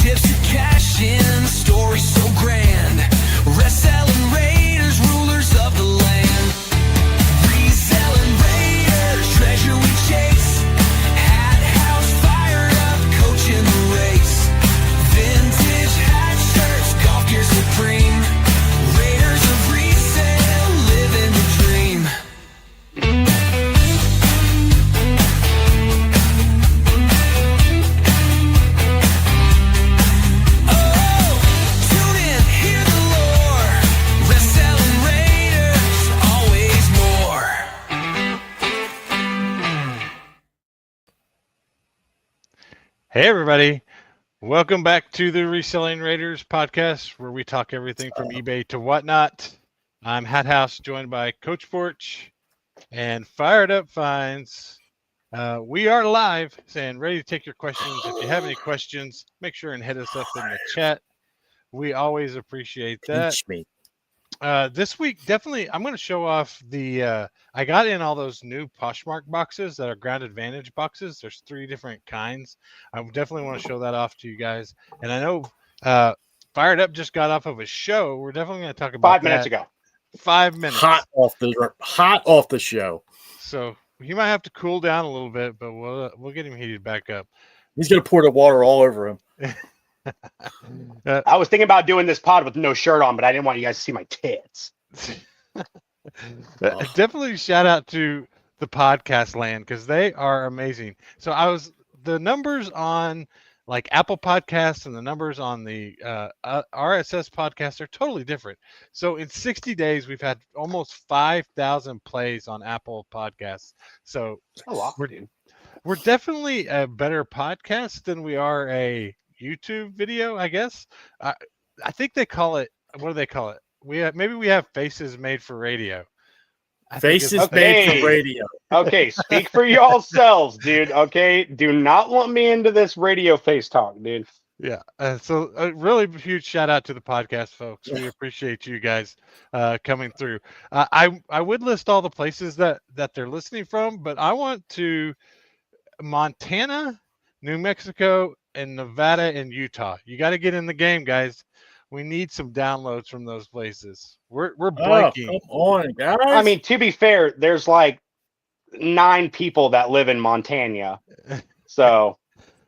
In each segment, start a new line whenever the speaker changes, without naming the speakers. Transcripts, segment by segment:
chips to cash in, the story so grand. Reselling raiders, rulers of the land. Reselling raiders, treasure we chase. Hathouse fired up, coaching the race. Vintage hat shirts, golf gear supreme. Raiders of resale, living the dream.
Hey everybody, welcome back to the Reselling Raiders podcast, where we talk everything from eBay to whatnot. I'm Hathouse, joined by Coach Porch and Fired Up Finds. We are live and ready to take your questions. If you have any questions, make sure and hit us up in the chat. We always appreciate that. This week, definitely, I'm going to show off the, I got in all those new Poshmark boxes that are Ground Advantage boxes. There's 3 different kinds. I definitely want to show that off to you guys. And I know Fired Up just got off of a show. We're definitely going to talk about
5 minutes ago.
5 minutes.
Hot off the show.
So he might have to cool down a little bit, but we'll get him heated back up.
He's going to pour the water all over him.
I was thinking about doing this pod with no shirt on, but I didn't want you guys to see my tits.
Definitely shout out to the podcast land, because they are amazing. So the numbers on like Apple Podcasts and the numbers on the RSS podcast are totally different. So in 60 days, we've had almost 5,000 plays on Apple Podcasts. So we're definitely a better podcast than we are a YouTube video, I guess. I think they call it, what do they call it? Maybe we have faces made for radio.
Faces made for radio.
Okay, speak for yourselves, dude. Okay, do not lump me into this radio face talk, dude.
Yeah. So a really huge shout out to the podcast folks. We appreciate you guys coming through. I would list all the places that they're listening from, but I want to Montana, New Mexico, and Nevada and Utah. You got to get in the game, guys. We need some downloads from those places. We're blanking.
Come on, guys.
I mean, to be fair, there's like 9 people that live in Montana. So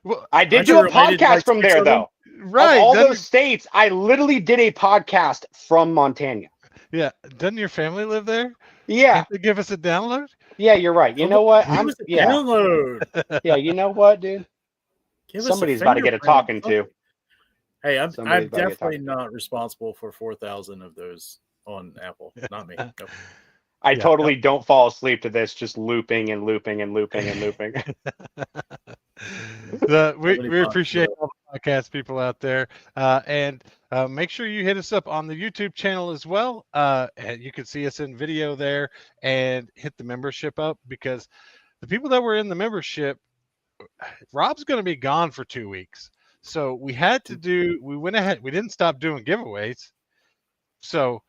Well,
I did do a podcast from there, though.
Right.
Of all those states, I literally did a podcast from Montana.
Yeah. Doesn't your family live there?
Yeah.
Can't they give us a download?
Yeah, you're right. You know what?
Download.
Yeah, you know what, dude? Somebody's about to get a talking to.
Hey, I'm definitely not responsible for 4,000 of those on Apple. Not me. Nope.
I totally don't fall asleep to this, just looping and looping and looping and looping.
We appreciate all the podcast people out there. And make sure you hit us up on the YouTube channel as well. And you can see us in video there, and hit the membership up, because the people that were in the membership, Rob's going to be gone for 2 weeks. So we went ahead, we didn't stop doing giveaways. So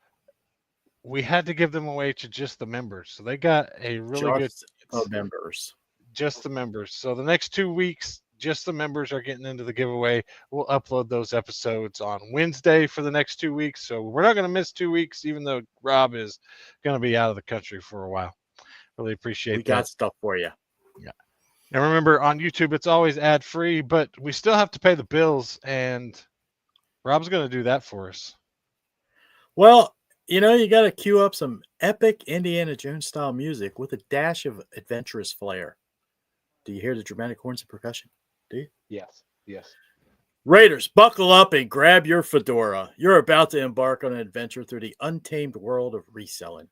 we had to give them away to just the members. So they got a really good
members.
Just the members. So the next 2 weeks, just the members are getting into the giveaway. We'll upload those episodes on Wednesday for the next 2 weeks. So we're not going to miss 2 weeks, even though Rob is going to be out of the country for a while. Really appreciate that.
We got stuff for you.
Yeah. And remember, on YouTube, it's always ad-free, but we still have to pay the bills, and Rob's going to do that for us.
Well, you got to cue up some epic Indiana Jones-style music with a dash of adventurous flair. Do you hear the dramatic horns and percussion? Do you?
Yes.
Raiders, buckle up and grab your fedora. You're about to embark on an adventure through the untamed world of reselling.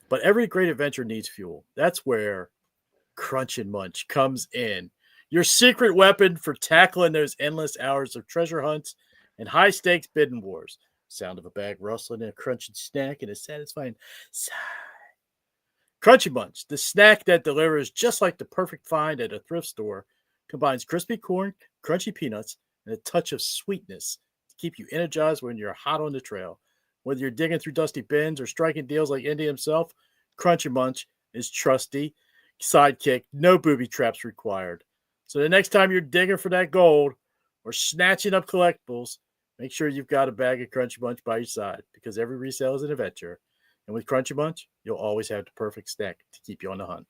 But every great adventure needs fuel. That's where Crunch and Munch comes in. Your secret weapon for tackling those endless hours of treasure hunts and high-stakes bidding wars. Sound of a bag rustling and a crunching snack and a satisfying sigh. Crunchy Munch, the snack that delivers just like the perfect find at a thrift store, combines crispy corn, crunchy peanuts, and a touch of sweetness to keep you energized when you're hot on the trail. Whether you're digging through dusty bins or striking deals like Indy himself, Crunchy Munch is trusty sidekick, no booby traps required. So the next time you're digging for that gold, or snatching up collectibles, make sure you've got a bag of Crunchy Munch by your side because every resale is an adventure. And with Crunchy Munch, you'll always have the perfect snack to keep you on the hunt.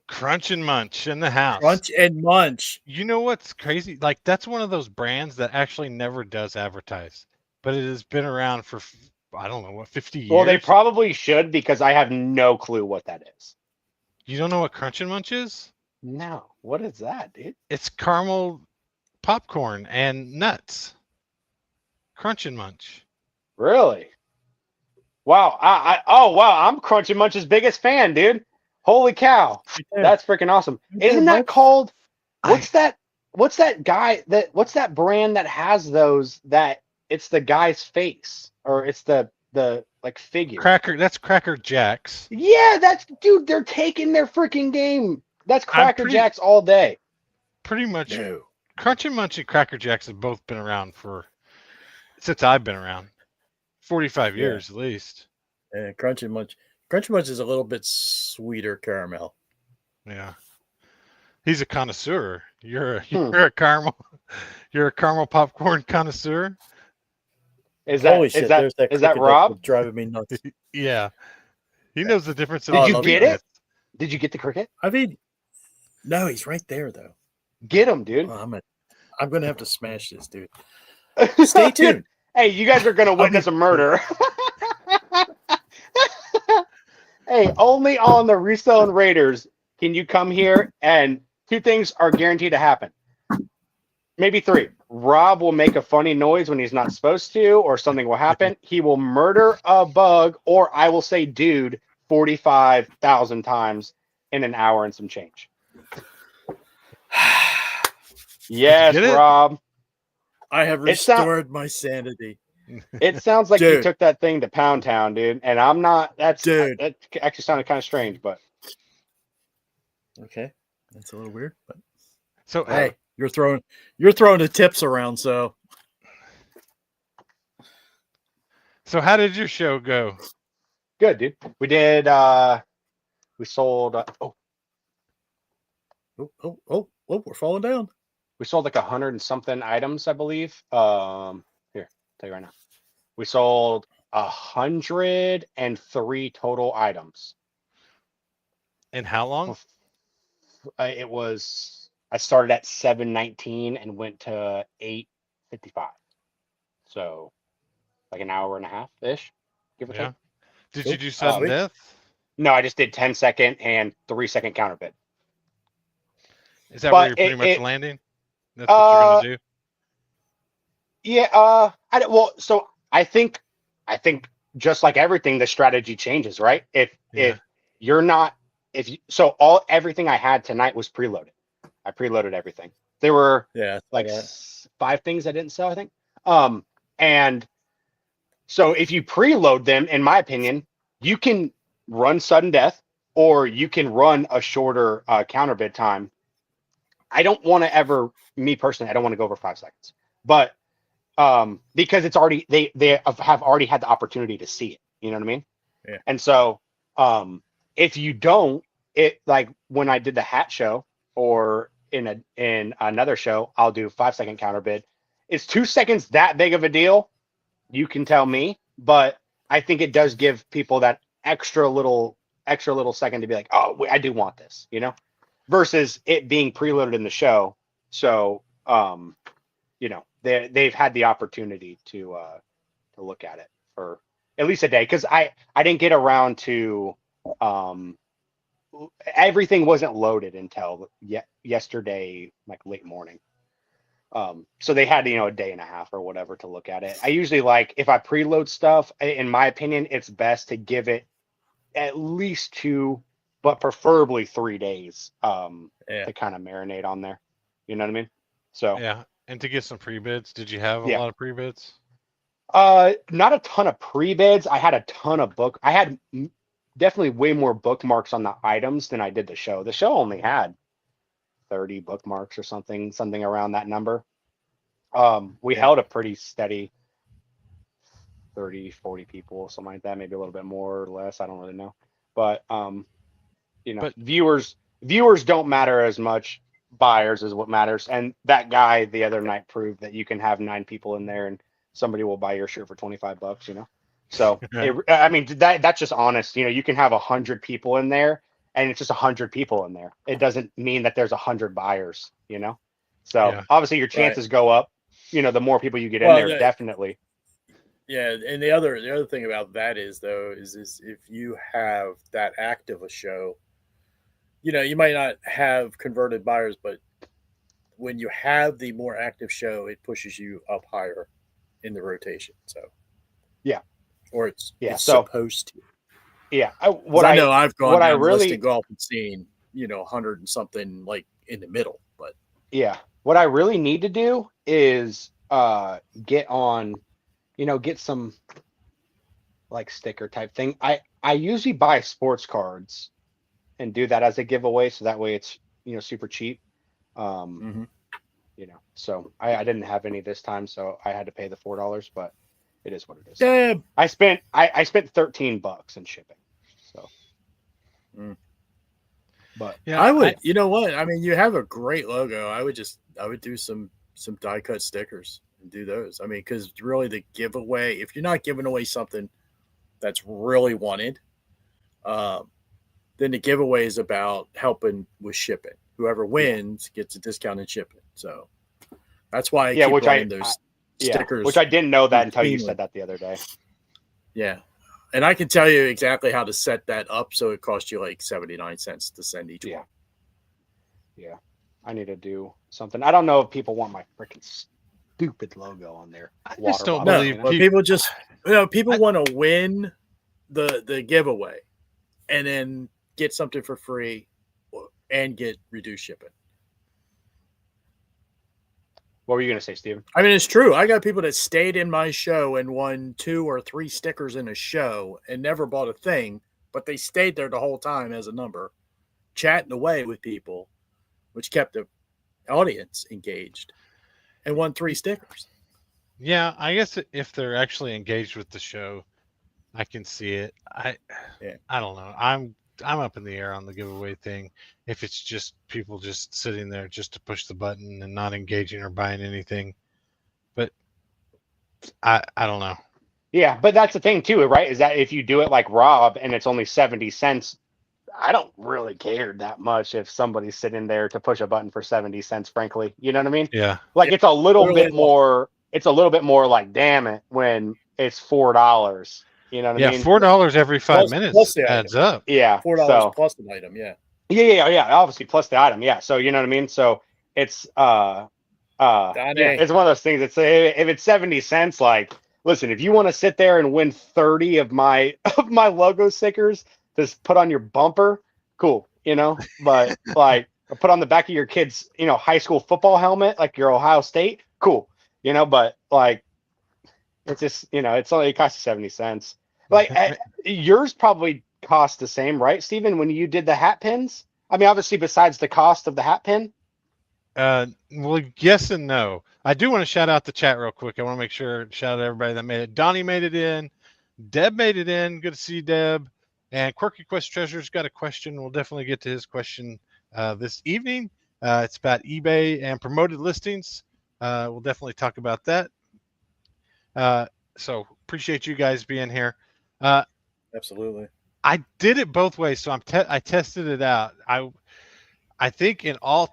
Crunch and Munch in the house.
Crunch and Munch.
You know what's crazy? Like, that's one of those brands that actually never does advertise, but it has been around for, I don't know, what, 50 years?
Well, they probably should because I have no clue what that is.
You don't know what Crunch and Munch is?
No. What is that, dude?
It's caramel popcorn and nuts. Crunch and Munch.
Really? Wow. Oh, wow. I'm Crunchy Munch's biggest fan, dude. Holy cow. That's freaking awesome. Isn't that called, what's that brand that has those that it's the guy's face or it's the like figure?
That's Cracker Jacks.
Yeah, dude, they're taking their freaking game. That's Cracker
pretty-
Jacks all day.
Pretty much.
No.
Crunch and Munch and Cracker Jacks have both been around since I've been around. 45 years at least.
And Crunchy Munch. Crunchy Munch is a little bit sweeter caramel.
Yeah. He's a connoisseur. You're a caramel popcorn connoisseur.
Is that
Holy shit,
is
there's
that
that
is that
cricket that's
Rob?
driving me nuts.
Yeah. He knows the difference.
Did you
love
get
it.
it? Did you get the cricket?
I mean, no, he's right there though.
Get him, dude.
Oh, I'm gonna have to smash this, dude. Stay tuned.
Hey, you guys are gonna witness a murder. Hey, only on the Reselling Raiders can you come here, and two things are guaranteed to happen. Maybe three. Rob will make a funny noise when he's not supposed to, or something will happen. He will murder a bug, or I will say dude 45,000 times in an hour and some change. Yes,
Get it?
Rob.
I have
It sound-
restored my sanity.
It sounds like you
Dude.
took that thing to Pound Town, dude. And I'm not.
Dude.
That actually sounded kind of strange, but
Okay, that's a little weird, but
So
hey, you're throwing the tips around, so
how did your show go?
good, dude. We did. We sold.
oh, we're falling down.
We sold like 100 and something items, I believe. Here, tell you right now. We sold 103 total items.
And how long?
It was. I started at 7:19 and went to 8:55. So, like an hour and a half ish, give or
Yeah.
take.
Did
Cool.
you do sudden
Sweet.
death?
No, I just did 10-second and 3-second counter bid.
Is that
But
where you're pretty much landing? That's what you're gonna do?
Yeah, so I think just like everything, the strategy changes, right? If you're not everything I had tonight was preloaded. I preloaded everything. There were
Yeah,
like 5 things I didn't sell, I think. And so if you preload them, in my opinion, you can run sudden death or you can run a shorter counter bid time. I don't want to ever, me personally, I don't want to go over 5 seconds, but because it's already, they have already had the opportunity to see it. You know what I mean?
Yeah.
And so if you don't, it like when I did the hat show or in another show, I'll do 5-second counter bid. Is 2 seconds that big of a deal? You can tell me, but I think it does give people that extra little second to be like, oh, I do want this, you know, versus it being preloaded in the show. So, you know, they've had the opportunity to look at it for at least a day. Cause I didn't get around to, everything wasn't loaded until yesterday, like late morning. So they had, you know, a day and a half or whatever to look at it. I usually like, if I preload stuff, in my opinion, it's best to give it at least 2, but preferably 3 days to kind of marinate on there. You know what I mean? So
Yeah. And to get some pre-bids, did you have a
Yeah.
lot of pre-bids?
not a ton of pre-bids. I had a ton of I had definitely way more bookmarks on the items than I did the show. The show only had 30 bookmarks or something around that number. We held a pretty steady 30, 40 people, something like that, maybe a little bit more or less. I don't really know. But you know,
But-
viewers don't matter as much. buyers is what matters. And that guy the other night proved that you can have 9 people in there and somebody will buy your shirt for $25, you know? So I mean, that's just honest. You know, you can have 100 people in there and it's just 100 people in there. It doesn't mean that there's 100 buyers, you know? So
Yeah.
obviously your chances go up, you know, the more people you get in
Well,
there, definitely.
Yeah, and the other thing about that is if you have that active a show, you know, you might not have converted buyers, but when you have the more active show, it pushes you up higher in the rotation. So
Yeah.
or it's
So
supposed to.
yeah,
I know I've gone
what I
down the list
really
and golf and seen, you know, 100 and something like in the middle, but
yeah, what I really need to do is get on, you know, get some like sticker type thing. I usually buy sports cards and do that as a giveaway, so that way it's, you know, super cheap. You know, so I didn't have any this time, so I had to pay the $4, but it is what it is.
yeah,
I spent $13 in shipping. So but
Yeah,
I would, you know what? I mean, you have a great logo. I would do some die cut stickers and do those. I mean, because really the giveaway, if you're not giving away something that's really wanted, then the giveaway is about helping with shipping. Whoever wins gets a discount in shipping. So that's why I keep running those stickers.
Which I didn't know that until you said that the other day.
Yeah. And I can tell you exactly how to set that up so it costs you like 79 cents to send each one.
Yeah. I need to do something. I don't know if people want my freaking stupid logo on there.
I just don't
bottle,
believe
you know?
But people just, you know, people want to win the giveaway and then get something for free and get reduced shipping.
What were you going to say, Steven?
I mean, it's true. I got people that stayed in my show and won 2 or 3 stickers in a show and never bought a thing, but they stayed there the whole time as a number, chatting away with people, which kept the audience engaged, and won 3 stickers.
Yeah, I guess if they're actually engaged with the show, I can see it. I don't know. I'm up in the air on the giveaway thing. If it's just people just sitting there just to push the button and not engaging or buying anything, but I don't know.
Yeah, but that's the thing too, right? Is that if you do it like Rob and it's only 70 cents, I don't really care that much if somebody's sitting there to push a button for 70 cents, frankly. You know what I mean?
Yeah.
Like it's a little
Really
bit more, like, damn it, when it's $4. You know what I mean?
$4 every 5 minutes
plus the
adds up.
Yeah.
$4 plus an item, yeah.
Yeah. Obviously, plus the item. Yeah. So you know what I mean? So it's it's one of those things that say if it's 70 cents, like, listen, if you want to sit there and win 30 of my logo stickers to put on your bumper, cool, you know, but like put on the back of your kid's, you know, high school football helmet, like your Ohio State, cool, you know, but like it's just, you know, it's only, it costs 70 cents. Like yours probably cost the same, right, Steven, when you did the hat pins? I mean, obviously, besides the cost of the hat pin.
Well, yes and no. I do want to shout out the chat real quick. I want to make sure shout out everybody that made it. Donnie made it in. Deb made it in. Good to see you, Deb. And Quirky Quest Treasure's got a question. We'll definitely get to his question this evening. It's about eBay and promoted listings. We'll definitely talk about that. So appreciate you guys being here.
Absolutely.
I did it both ways, so I tested it out. I think in all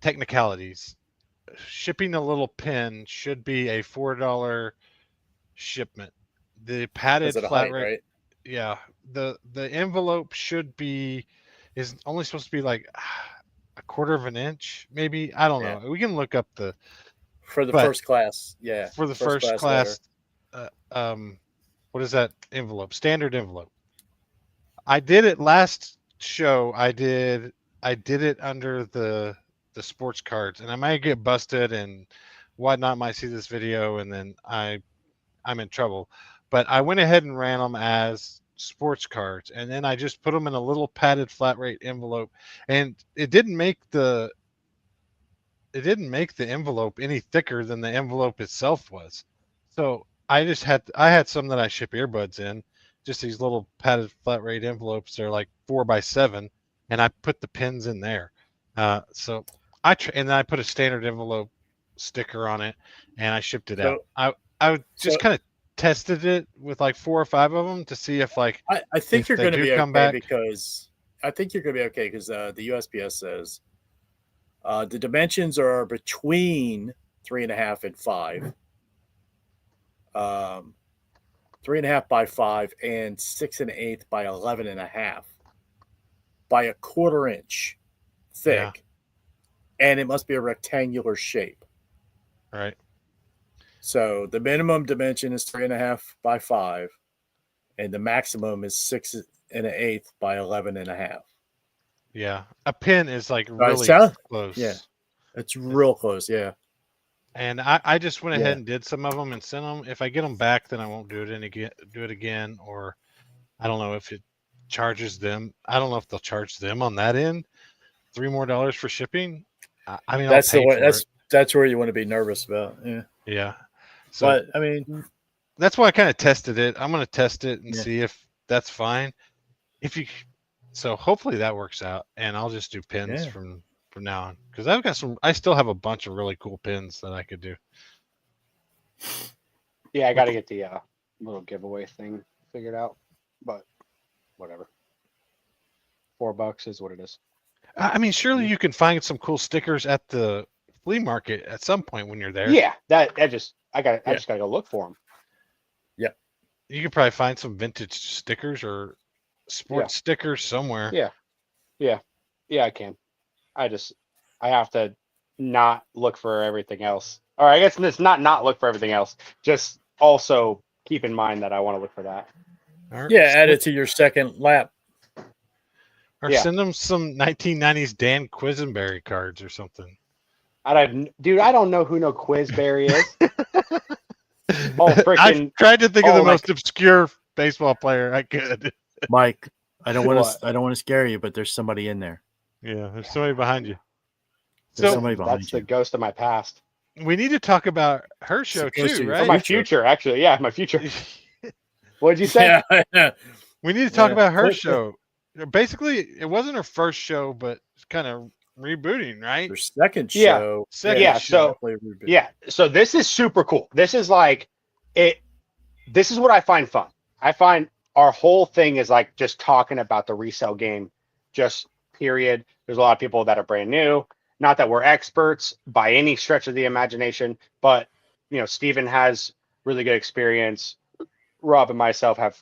technicalities, shipping a little pin should be a $4 shipment. The padded flat rate,
right?
Yeah. The envelope is only supposed to be like a quarter of an inch, maybe. I don't know. We can look up
for the first class. Yeah.
For the first class. What is that envelope? Standard envelope. I did it last show. I did it under the sports cards, and I might get busted and whatnot. Might see this video, and then I'm in trouble. But I went ahead and ran them as sports cards, and then I just put them in a little padded flat rate envelope, and it didn't make the envelope any thicker than the envelope itself was. So I had some that I ship earbuds in, just these little padded flat rate envelopes. They're like 4x7, and I put the pins in there. So and then I put a standard envelope sticker on it, and I shipped it out. I just kind of tested it with like 4 or 5 of them to see if like
I think
if
you're
they
going to
do
be
come
okay
back.
because the USPS says the dimensions are between 3.5 and 5. 3.5 by 5 and 6 1/8 by 11.5 by a 1/4 inch thick, and it must be a rectangular shape.
Right.
So the minimum dimension is 3.5 by 5, and the maximum is 6 1/8 by 11.5.
Yeah, a pin is like
it
really
sound-
close.
Yeah. It's real close. Yeah.
And I just went ahead
Yeah.
and did some of them and sent them. If I get them back, then I won't do it again, or I don't know if it charges them. I don't know if they'll charge them on that end $3 more for shipping. I mean,
That's
I'll
the
pay
way.
for it.
That's where you want to be nervous about. Yeah.
Yeah. So
But I mean,
that's why I kind of tested it. I'm going to test it and
Yeah.
see if that's fine. So hopefully that works out, and I'll just do pins
Yeah.
from now on, because I still have a bunch of really cool pins that I could do.
Yeah, I got to get the little giveaway thing figured out, but whatever. $4 is what it is.
I mean, surely you can find some cool stickers at the flea market at some point when you're there.
Yeah, I just gotta go look for them.
You could probably find some vintage stickers or sports stickers somewhere.
Yeah, I can. I have to not look for everything else. Or I guess it's not look for everything else. Just also keep in mind that I want to look for that.
add it to your second lap.
Or send them some 1990s Dan Quisenberry cards or something.
I don't know who no Quizberry is.
I tried to think of the most obscure baseball player I could.
Mike, I don't want to scare you, but there's somebody in there.
Yeah, there's somebody behind you.
There's somebody behind
that's
you.
the ghost of my past.
We need to talk about her show too,
Or
right?
my future, actually. Yeah, my future. What did you say?
Yeah.
We need to talk about her show. Basically, it wasn't her first show, but it's kind of rebooting, right?
Their second show.
So this is super cool. This is like it. This is what I find fun. I find our whole thing is like just talking about the resale game, just period. There's a lot of people that are brand new. Not that we're experts by any stretch of the imagination, but Steven has really good experience. Rob and myself have,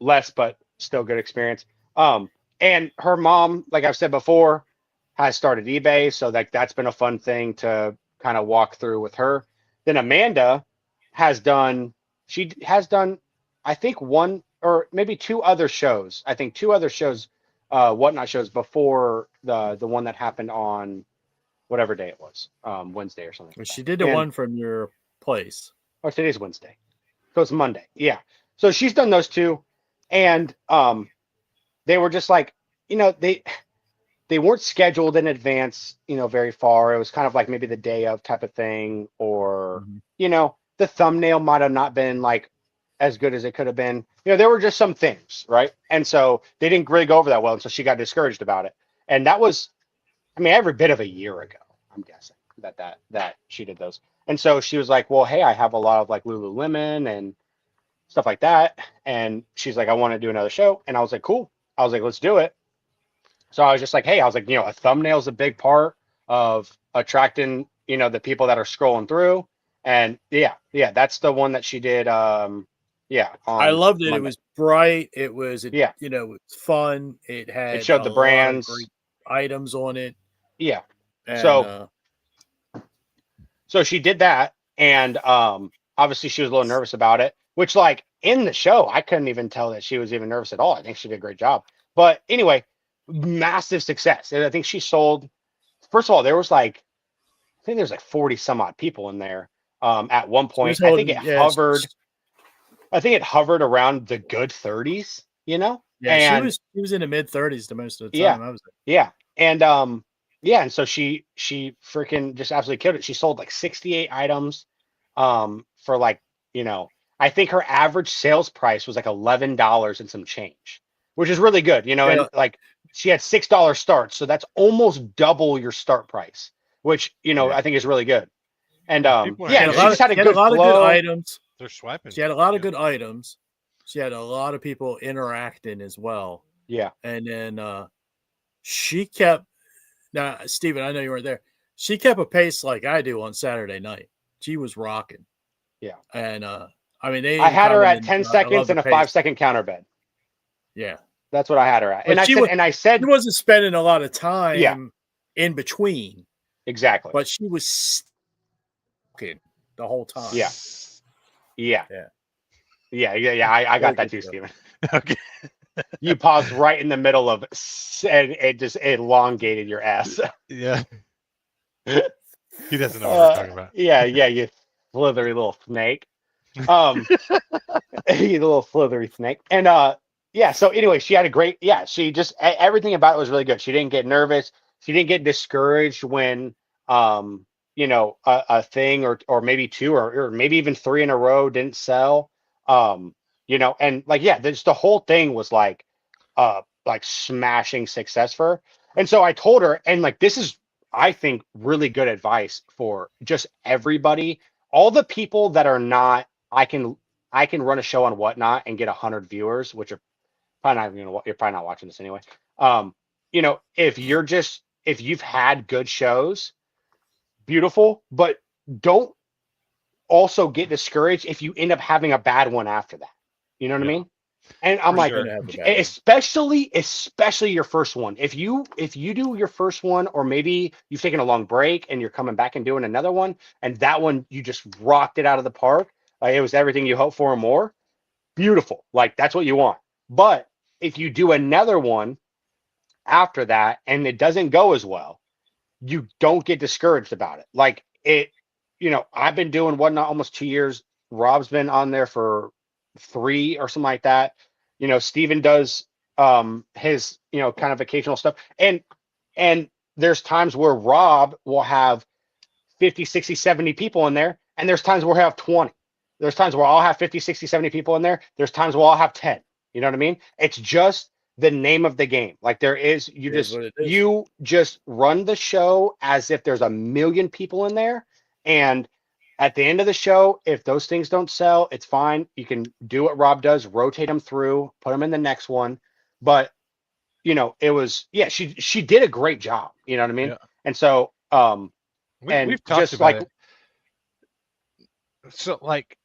less, but still good experience. And her mom, like I've said before, has started eBay. So that's been a fun thing to kind of walk through with her. Then Amanda has done, I think 1 or maybe 2 other shows. I think 2 other shows, Whatnot shows before the one that happened on whatever day it was, Wednesday or something.
Well, she did the one from your place.
Oh, today's Wednesday. So it's Monday. Yeah. So she's done those 2. And they were just like, they weren't scheduled in advance, very far. It was kind of like maybe the day of type of thing, or, the thumbnail might have not been like as good as it could have been. There were just some things, right? And so they didn't really go over that well. And so she got discouraged about it. And that was, every bit of a year ago, I'm guessing that she did those. And so she was like, well, hey, I have a lot of like Lululemon and stuff like that. And she's like, I want to do another show. And I was like, cool. I was like, let's do it. So I was just like, hey, a thumbnail is a big part of attracting, the people that are scrolling through. And yeah, that's the one that she did. I
loved it.
Monday.
It was bright. It was, it was fun. It had,
it showed the brands,
great items on it.
Yeah.
And,
so she did that. And obviously she was a little nervous about it, which like in the show, I couldn't even tell that she was even nervous at all. I think she did a great job. But anyway, massive success. And I think she sold, first of all, there was like 40 some odd people in there at one point. I think it hovered around the good 30s,
Yeah, and she was in the mid 30s the most of the time. I was there.
Yeah. And and so she freaking just absolutely killed it. She sold like 68 items for like, I think her average sales price was like $11 and some change, which is really good, and like she had $6 starts, so that's almost double your start price, which
Yeah.
I think is really good. And
People are
yeah,
engaged.
she just had a good
lot of
flow.
good items.
They're swiping.
She had a lot of
Yeah.
good items. She had a lot of people interacting as well.
Yeah,
And then she kept, now, Steven, I know you weren't there. She kept a pace like I do on Saturday night. She was rocking.
Yeah.
And I mean, they
I
even
had her at
commented,
10
I
seconds
love
and
the
a
pace.
5-second counter bed.
Yeah.
That's what I had her at.
But
And I said,
she wasn't spending a lot of time in between,
exactly.
but she was stalking the whole time.
Yeah. Yeah.
Yeah.
Yeah. I got that too,
Very
Steven.
Okay.
You paused right in the middle of and it just elongated your ass.
Yeah. He doesn't know what we're talking about.
Yeah, you slithery little snake. You little slithery snake. And yeah, so anyway, she had a great, she just everything about it was really good. She didn't get nervous. She didn't get discouraged when a thing or maybe two or maybe even three in a row didn't sell. And like just the whole thing was like smashing success for her. And so I told her, and like this is I think really good advice for just everybody, all the people that are not, I can run a show on Whatnot and get 100 viewers, which are probably not even you're probably not watching this anyway. If you've had good shows, beautiful, but don't also get discouraged if you end up having a bad one after that. You know what I mean? And I'm like, especially your first one. If you do your first one, or maybe you've taken a long break and you're coming back and doing another one, and that one you just rocked it out of the park, like it was everything you hoped for and more. Beautiful, like that's what you want. But if you do another one after that and it doesn't go as well, you don't get discouraged about it. Like it, I've been doing Whatnot almost 2 years. Rob's been on there for 3 or something like that. Steven does his kind of occasional stuff, and there's times where Rob will have 50, 60, 70 people in there, and there's times where he'll have 20. There's times where I'll have 50, 60, 70 people in there. There's times where I'll have 10. You know what I mean? It's just the name of the game. Like there is, you just run the show as if there's a million people in there, and at the end of the show, if those things don't sell, it's fine. You can do what Rob does, rotate them through, put them in the next one. But, it was, she did a great job. You know what I mean? Yeah. And so,
we've talked about it. So like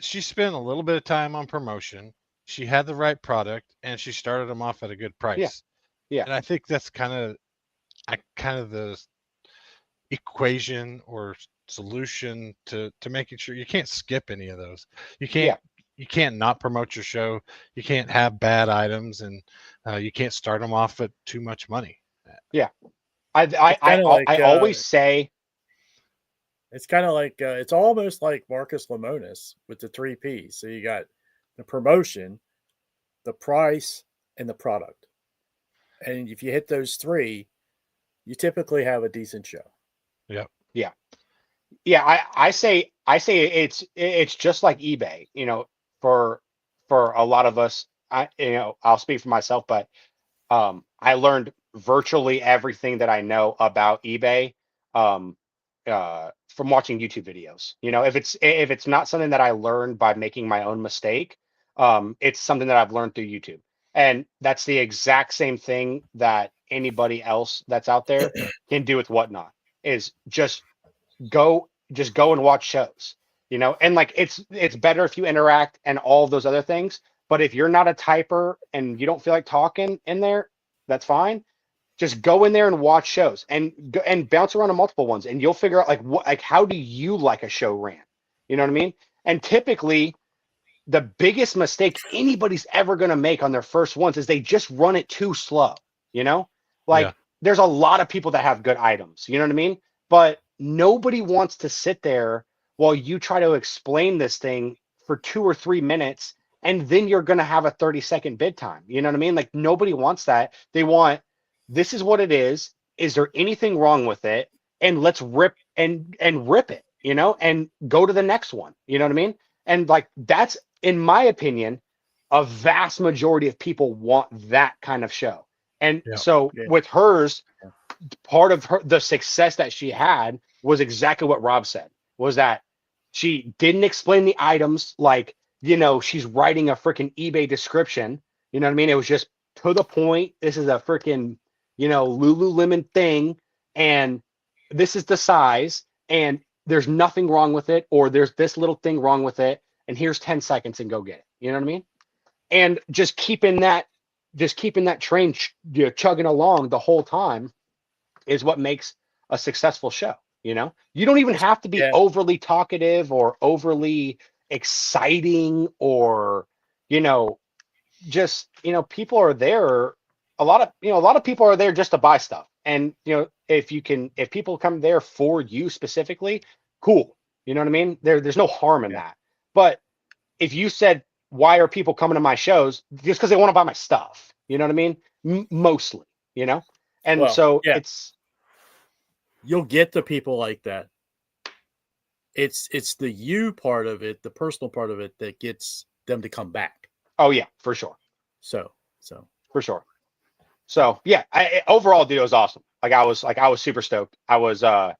she spent a little bit of time on promotion. She had the right product and she started them off at a good price. Yeah. And I think that's kind of the equation or solution to making sure you can't skip any of those. You can't not promote your show. You can't have bad items, and you can't start them off at too much money.
Yeah. I always say
it's kind of like it's almost like Marcus Lemonis with the 3 Ps. So you got the promotion, the price, and the product. And if you hit those 3, you typically have a decent show.
Yep.
Yeah. Yeah, I say it's just like eBay, for a lot of us. I'll speak for myself, but I learned virtually everything that I know about eBay from watching YouTube videos. If it's not something that I learned by making my own mistake, it's something that I've learned through YouTube. And that's the exact same thing that anybody else that's out there can do with Whatnot, is just go and watch shows, and like it's better if you interact and all of those other things. But if you're not a typer and you don't feel like talking in there, that's fine. Just go in there and watch shows and bounce around on multiple ones, and you'll figure out how do you like a show ran? You know what I mean? And typically the biggest mistake anybody's ever going to make on their first ones is they just run it too slow. There's a lot of people that have good items, you know what I mean? But nobody wants to sit there while you try to explain this thing for 2 or 3 minutes, and then you're going to have a 30-second bid time. You know what I mean? Like nobody wants that. They want, this is what it is. Is there anything wrong with it? And let's rip and rip it, and go to the next one. You know what I mean? And like, that's, in my opinion, a vast majority of people want that kind of show. And
Yeah.
so
Yeah.
with hers,
Yeah.
part of the success that she had was exactly what Rob said, was that she didn't explain the items like, she's writing a freaking eBay description. You know what I mean? It was just to the point. This is a freaking, Lululemon thing, and this is the size, and there's nothing wrong with it, or there's this little thing wrong with it, and here's 10 seconds and go get it. You know what I mean? And just keeping that train chugging along the whole time is what makes a successful show. You don't even have to be
Yeah.
overly talkative or overly exciting, or just people are there. A lot of people are there just to buy stuff, and if people come there for you specifically, cool. You know what I mean? There's no harm in that. But if you said, why are people coming to my shows? Just because they want to buy my stuff. You know what I mean? Mostly, and
Well,
so
yeah.
it's,
You'll get the people like that. It's the you part of it, the personal part of it, that gets them to come back.
oh yeah, for sure.
So
For sure. So yeah, overall, dude, it was awesome. I was super stoked. I was yeah,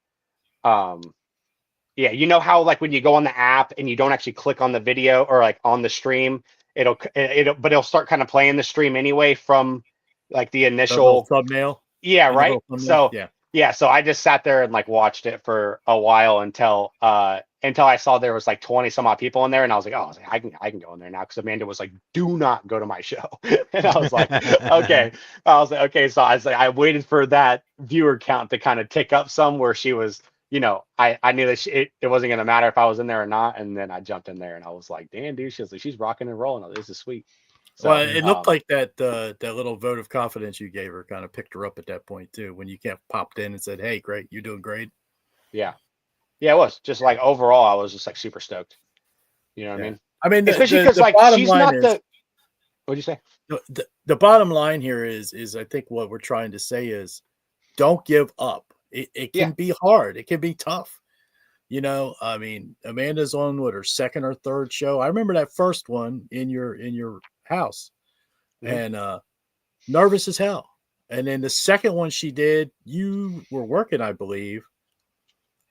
how like when you go on the app and you don't actually click on the video or like on the stream, it'll start kind of playing the stream anyway from like the
the little
initial.
thumbnail.
Yeah,
the
right.
little thumbnail,
So
yeah.
so I just sat there and like watched it for a while until I saw there was like 20 some odd people in there, and I was like, oh, I can go in there now, because Amanda was like, do not go to my show. And I was like, okay. So I waited for that viewer count to kind of tick up some, where she was, I knew that it wasn't gonna matter if I was in there or not, and then I jumped in there and I was like, damn, dude, she's rocking and rolling. This is sweet. So,
Well, it looked like that little vote of confidence you gave her kind of picked her up at that point too, when you kept popped in and said, "Hey, great, you're doing great."
yeah, it was just like overall, I was just like super stoked. You know what I mean?
I mean,
Especially because like she's not the. What'd you say?
The bottom line here is I think what we're trying to say is, don't give up. It can be hard. It can be tough. I mean, Amanda's on her second or third show. I remember that first one in your house, and nervous as hell. And then the second one she did, you were working, I believe,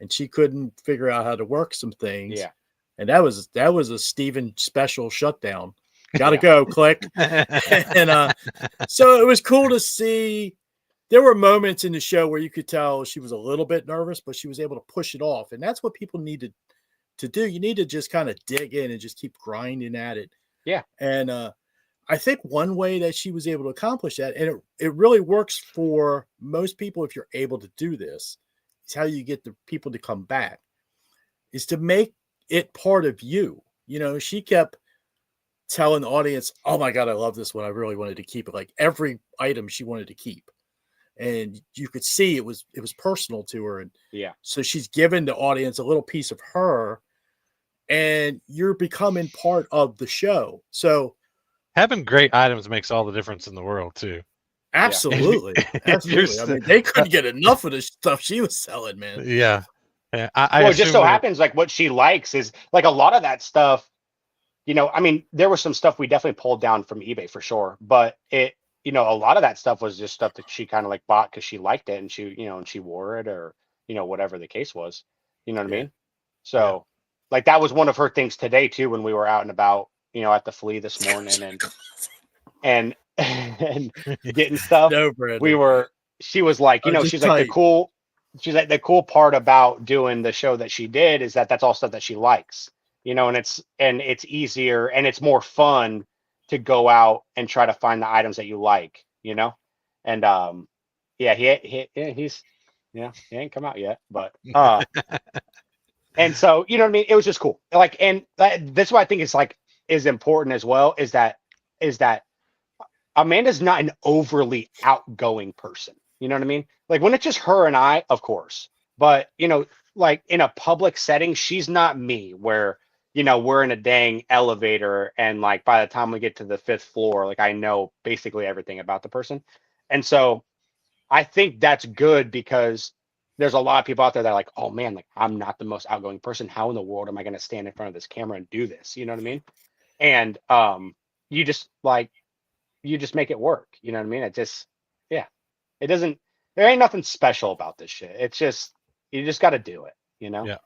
and she couldn't figure out how to work some things.
Yeah.
And that was a Steven special shutdown. Gotta go, click. And so it was cool to see. There were moments in the show where you could tell she was a little bit nervous, but she was able to push it off. And that's what people needed to do. You need to just kind of dig in and just keep grinding at it.
Yeah.
And I think one way that she was able to accomplish that, and it really works for most people if you're able to do this, is how you get the people to come back, is to make it part of you. She kept telling the audience, oh my God, I love this one. I really wanted to keep it. Like every item she wanted to keep. And you could see it was personal to her. And so she's given the audience a little piece of her, and you're becoming part of the show. So
having great items makes all the difference in the world too.
absolutely. Absolutely. I mean, they couldn't get enough of the stuff she was selling, man.
Yeah.
Well, it just so happens like what she likes is like a lot of that stuff, I mean, there was some stuff we definitely pulled down from eBay for sure, but a lot of that stuff was just stuff that she kind of like bought because she liked it, and she wore it, or, whatever the case was, you know what I mean? So like that was one of her things today too, when we were out and about, at the Flea this morning and getting stuff.
No,
she was like, she's like the cool part about doing the show that she did is that that's all stuff that she likes, and it's easier and it's more fun to go out and try to find the items that you like, and he ain't come out yet, but and so you know what I mean, it was just cool. Like, and that's why I think it's like is important as well, is that Amanda's not an overly outgoing person. You know what I mean? Like when it's just her and I, of course, but like in a public setting, she's not me where we're in a dang elevator and like by the time we get to the 5th floor, like I know basically everything about the person. And so I think that's good, because there's a lot of people out there that are like, oh man, like I'm not the most outgoing person. How in the world am I going to stand in front of this camera and do this? You know what I mean? And you just make it work. You know what I mean? It just, It doesn't. There ain't nothing special about this shit. It's just you just got to do it, you know.
Yeah.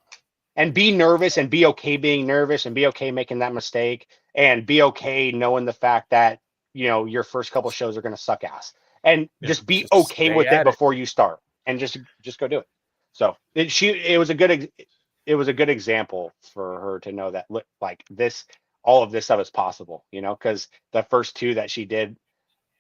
And be nervous and be okay being nervous and be okay making that mistake and be okay knowing the fact that your first couple shows are going to suck ass and
Yeah,
just be
just
okay
stay
with it
at it.
before you start and just go do it. So it was a good example for her to know that like this all of this stuff is possible, because the first two that she did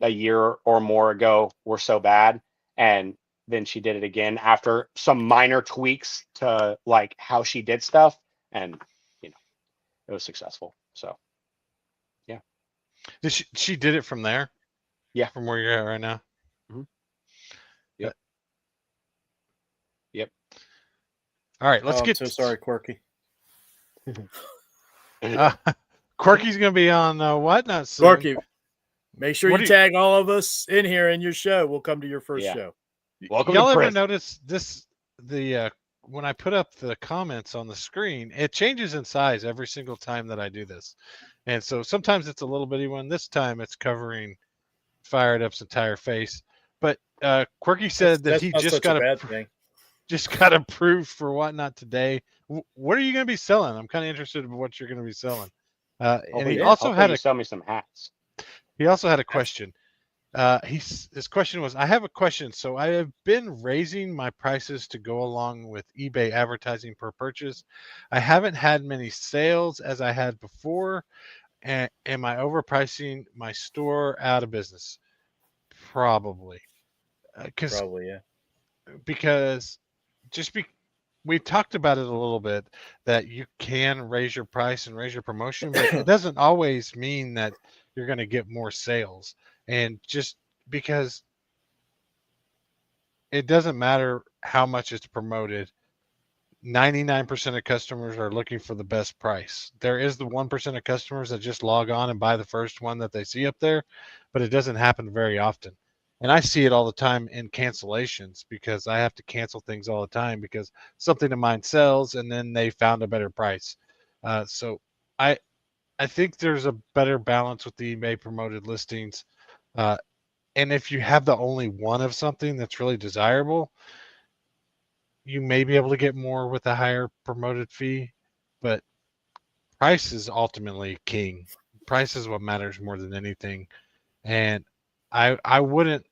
a year or more ago were so bad, and then she did it again after some minor tweaks to like how she did stuff, and it was successful. So
She did it from there?
Yeah.
From where you're at right now?
Mhm. Yep. Yep.
All right, let's
I'm
get
so sorry, Quirky.
Quirky's going to be on Whatnot soon.
Quirky, make sure
What
you
do you-
tag all of us in here in your show. We'll come to your first
Yeah.
show.
Welcome
Y'all
to
ever
prison.
notice this? When I put up the comments on the screen, it changes in size every single time that I do this, and so sometimes it's a little bitty one. This time it's covering Fired Up's entire face. But Quirky said that
That's
he
not
just
such
got
a bad thing.
approved for Whatnot today. What are you going to be selling? I'm kind of interested in what you're going to be selling. And he also had
you sell me some hats.
He also had a question. His question was, I have a question. So I have been raising my prices to go along with eBay advertising per purchase. I haven't had many sales as I had before. And am I overpricing my store out of business? Probably.
Probably, yeah.
Because we talked about it a little bit, that you can raise your price and raise your promotion, but it doesn't always mean that you're going to get more sales. And just because it doesn't matter how much it's promoted, 99% of customers are looking for the best price. There is the 1% of customers that just log on and buy the first one that they see up there, but it doesn't happen very often. And I see it all the time in cancellations because I have to cancel things all the time because something of mine sells and then they found a better price. So I think there's a better balance with the eBay promoted listings. And if you have the only one of something that's really desirable, you may be able to get more with a higher promoted fee, but price is ultimately king. Price is what matters more than anything. And I wouldn't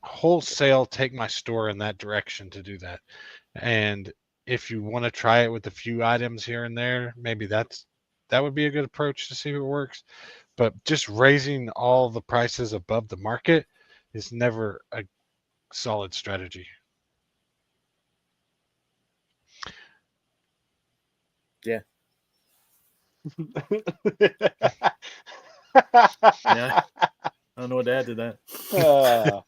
wholesale take my store in that direction to do that. And if you want to try it with a few items here and there, maybe that would be a good approach to see if it works. But just raising all the prices above the market is never a solid strategy.
Yeah. Yeah. I don't know what to add to that.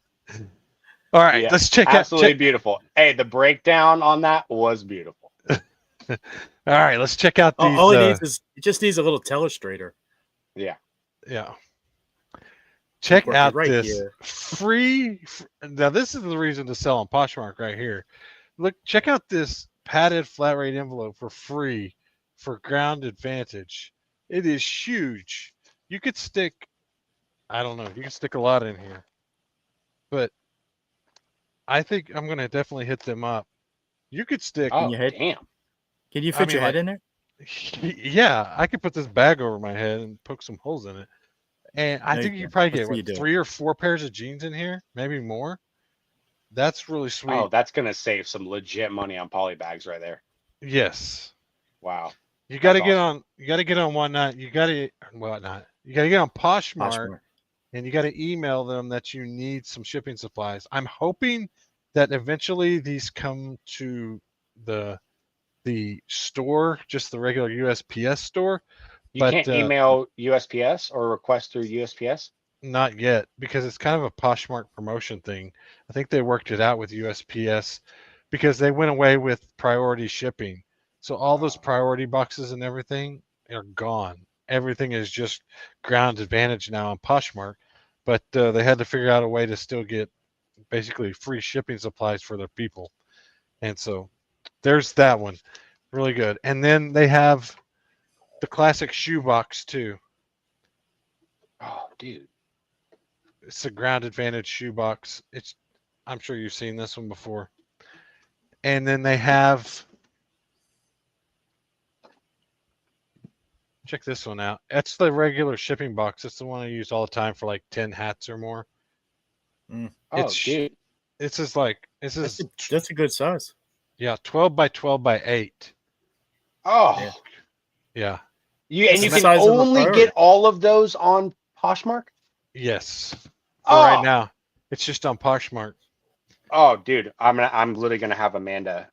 All right,
yeah,
let's check
absolutely beautiful. Hey, the breakdown on that was beautiful.
All right, let's check out these.
All it just needs a little telestrator.
Yeah.
Yeah. Check
Quirky,
out
right
this
here.
free. Now, this is the reason to sell on Poshmark right here. Look, check out this padded flat rate envelope for free for Ground Advantage. It is huge. You could stick, I don't know, you can stick a lot in here. But I think I'm going to definitely hit them up. You could stick.
Oh,
your head-
damn.
Can you fit your head in there?
Yeah, I could put this bag over my head and poke some holes in it. And I
No,
think
you
you
can't.
probably
That's
get
what you do.
3 or 4 pairs of jeans in here, maybe more. That's really sweet.
Oh, that's gonna save some legit money on poly bags right there.
Yes.
Wow.
You got to
That's
get
awesome.
on. You got to get on Whatnot. You got to Whatnot. You got to get on Poshmark,
Poshmark.
and you got to email them that you need some shipping supplies. I'm hoping that eventually these come to the store, just the regular USPS store.
You
But,
can't email USPS or request through USPS?
Not yet, because it's kind of a Poshmark promotion thing. I think they worked it out with USPS because they went away with priority shipping. So all those priority boxes and everything are gone. Everything is just Ground Advantage now on Poshmark. But they had to figure out a way to still get basically free shipping supplies for their people. And so there's that one. Really good. And then they have the classic shoe box too.
Oh, dude.
It's a Ground Advantage shoebox. I'm sure you've seen this one before. And then they have, check this one out. That's the regular shipping box. It's the one I use all the time for like 10 hats or more.
Oh,
It's
dude.
This is like, this is,
That's a good size.
yeah, 12 by 12 by 8.
Oh,
Yeah.
Yeah.
you
That's
and you
the
can
size of a
only
priority.
get all of those on Poshmark.
Yes. For
Oh,
right now, it's just on Poshmark.
oh, dude, I'm literally gonna have Amanda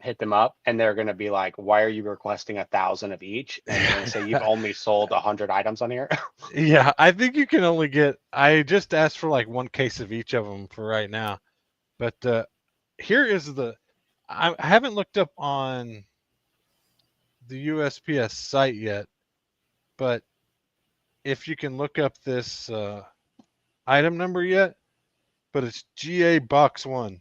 hit them up, and they're gonna be like, "Why are you requesting 1,000 of each?" And they're gonna say you've only sold 100 items on here.
Yeah, I think you can only get. I just asked for like one case of each of them for right now, but here is the. I haven't looked up on the USPS site yet, but if you can look up this item number yet, but it's GA Box 1.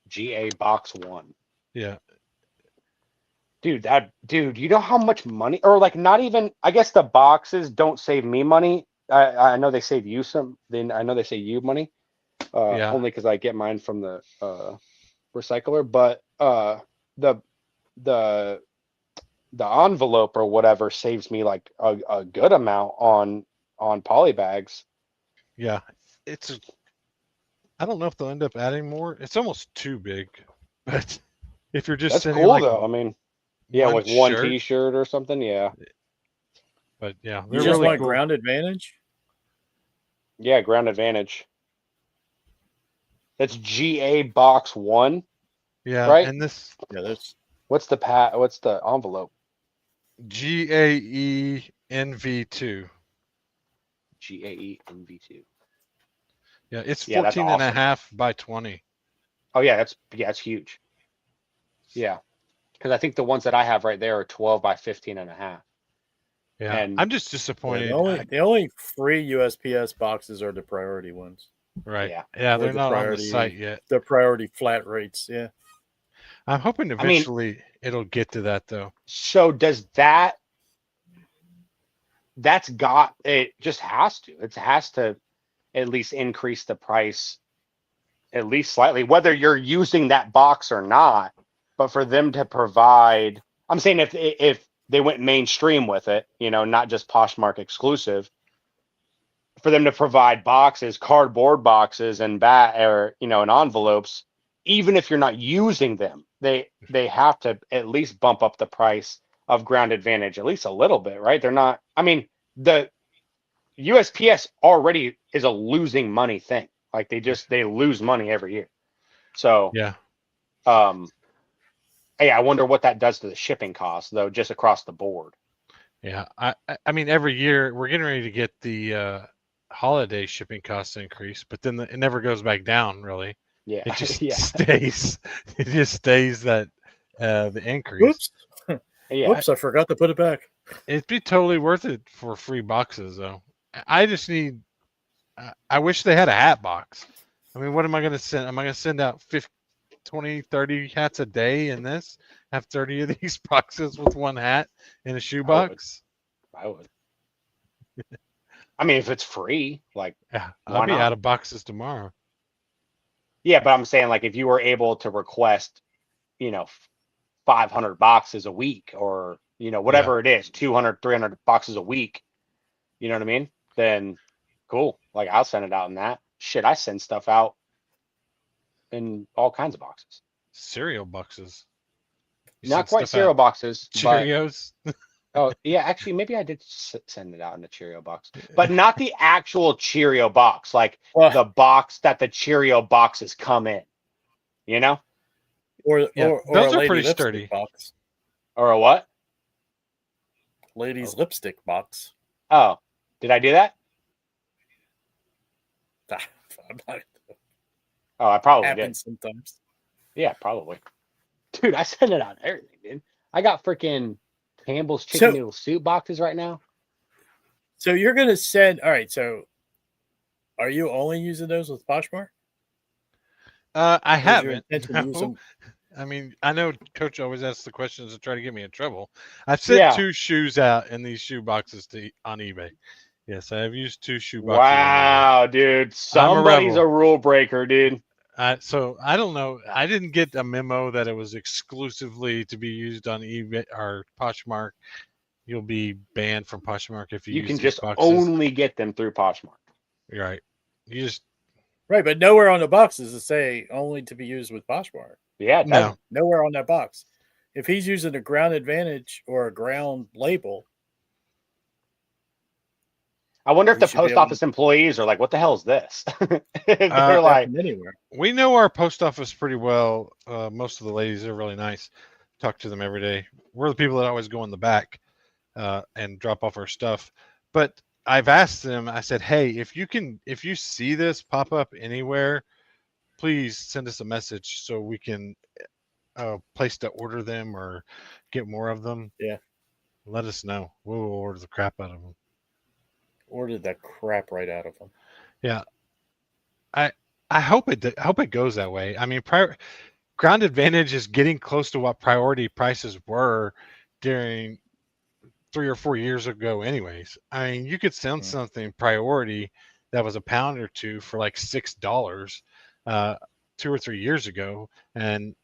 GA Box 1.
Yeah,
Dude, you know how much money, or like not even, I guess the boxes don't save me money. I know they save you some, then I know they save you money.
Yeah.
Only because I get mine from the recycler, but the the envelope or whatever saves me like a good amount on poly bags.
yeah. I don't know if they'll end up adding more. It's almost too big, but if you're just
That's
sending
cool
like
though. I mean, yeah,
one
with one
shirt,
T-shirt or something. Yeah,
but yeah,
You
they're
just
really
want
cool.
Ground Advantage?
yeah, Ground Advantage. That's GA Box 1,
Yeah,
right?
and this
Yeah, that's
What's the envelope?
GAENV2.
GAE NV2.
Yeah, it's
Yeah, that's
14 and a
awesome.
half by 20.
Oh yeah, it's huge. Yeah, because I think the ones that I have right there are 12 by 15 and a half.
Yeah,
And
I'm just
yeah,
disappointed.
the only free USPS boxes are the priority ones.
Right.
yeah,
Yeah,
With
they're
the
not on the
priority-
site yet.
The priority flat rates, yeah.
I'm hoping
I mean-
eventually it'll get to that though.
so does that's got, it just has to. It has to at least increase the price at least slightly, whether you're using that box or not. But for them to provide, I'm saying if they went mainstream with it, not just Poshmark exclusive, for them to provide boxes, cardboard boxes, and and envelopes, even if you're not using them, they have to at least bump up the price of Ground Advantage at least a little bit, right? They're not. I mean, the USPS already is a losing money thing. Like they lose money every year. So
Yeah.
hey, I wonder what that does to the shipping costs though, just across the board.
Yeah. I mean every year we're getting ready to get the holiday shipping costs increase, but then it never goes back down really.
Yeah,
It just
yeah,
stays. It just stays that the increase.
Whoops.
yeah.
Whoops, I forgot to put it back.
It'd be totally worth it for free boxes though. I just need. I wish they had a hat box. I mean, what am I going to send? Am I going to send out 50, 20, 30 hats a day in this? Have 30 of these boxes with one hat in a shoebox?
I would. I mean, if it's free, like,
Yeah,
Why
I'll be
not?
out of boxes tomorrow.
yeah, but I'm saying like if you were able to request, 500 boxes a week or, whatever it is, 200, 300 boxes a week, you know what I mean? Then cool. Like I'll send it out in that. Shit, I send stuff out in all kinds of boxes.
Cereal boxes. You
Not
send
quite
stuff
cereal
out.
boxes, but
Cheerios.
oh yeah, actually maybe I did send it out in a Cheerio box, but not the actual Cheerio box, like
Well,
the box that the Cheerio boxes come in, you know,
or
Yeah,
or
those
a
are
lady
pretty
lipstick
sturdy.
box.
or a what?
Ladies lipstick box.
Oh, did I do that?
I'm not-
Oh, I probably did.
happens sometimes.
Yeah, probably. Dude, I send it out everything, dude. I got freaking Campbell's chicken
So-
noodle soup boxes right now.
So you're gonna send. All right. So, are you only using those with Poshmark?
I
Or is your
haven't.
intention to use
No.
them-
I mean, I know Coach always asks the questions to try to get me in trouble. I've sent
Yeah.
2 shoes out in these shoe boxes on eBay, Yes, I have used 2 shoe boxes.
Wow, dude. Somebody's
rebel.
a rule breaker, dude.
So I don't know. I didn't get a memo that it was exclusively to be used on eBay or Poshmark. You'll be banned from Poshmark if you
You
use
can
these
just
boxes.
only get them through Poshmark.
You're right. You just
Right, but nowhere on the box does it say only to be used with Poshmark.
Yeah, it
no.
doesn't.
Nowhere on that box. If he's using a ground advantage or a ground label,
I wonder if
You
the
should be
post
able
office employees are like, "What the hell is this?" They're
Uh,
like,
from anywhere.
We know our post office pretty well. Most of the ladies are really nice. Talk to them every day. We're the people that always go in the back and drop off our stuff. But I've asked them. I said, "Hey, if you see this pop up anywhere, please send us a message so we can place to order them or get more of them.
Yeah.
Let us know. We'll order the crap out of them."
Ordered that crap right out of him.
Yeah, I hope it goes that way. I mean, ground advantage is getting close to what priority prices were during 3 or 4 years ago. Anyways, I mean, you could send something priority that was £1 or $2 for like $6 2 or 3 years ago, and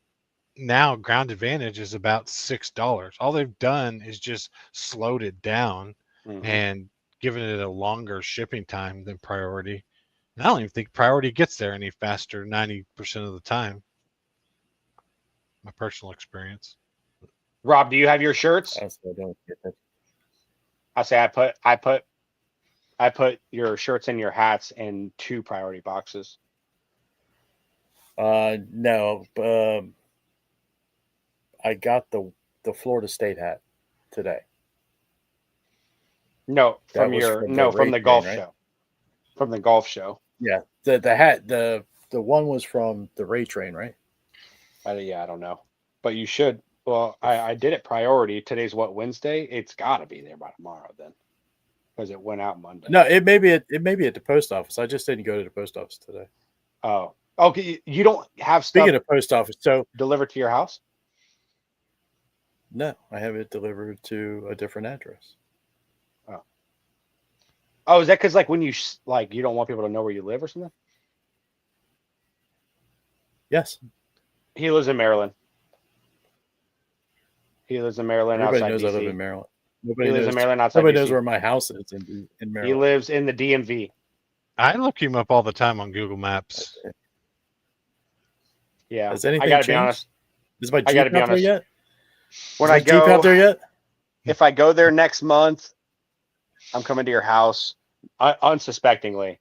now ground advantage is about $6. All they've done is just slowed it down and given it a longer shipping time than priority. And I don't even think priority gets there any faster 90% of the time. My personal experience.
Rob, do you have your shirts?
Honestly, I don't get that.
I say I put your shirts and your hats in 2 priority boxes.
No, I got the Florida State hat today.
No,
That
from
was
your
from the
from the
race
golf
train, right?
show. From the golf show.
Yeah, the hat, the one was from the Ray Train, right?
Yeah, I don't know, but you should. Well, I did it priority. Today's what, Wednesday? It's got to be there by tomorrow then, because it went out Monday.
No, it may be at the post office. I just didn't go to the post office today.
Oh, okay. You don't have stuff
Speaking of post office, so
delivered to your house?
no, I have it delivered to a different address.
Oh, is that because like when you you don't want people to know where you live or something?
Yes,
He lives in Maryland.
everybody
outside
knows
DC.
I live in Maryland.
He
Nobody
lives
knows.
in Maryland outside
Nobody
DC.
knows where my house is in Maryland.
He lives in the DMV.
I look him up all the time on Google Maps.
Yeah,
Has anything
I gotta
changed?
be honest.
Is my
I
Jeep
gotta be
out there
honest.
yet?
When
Is my
I
Jeep out
go,
there yet?
if I go there next month, I'm coming to your house unsuspectingly.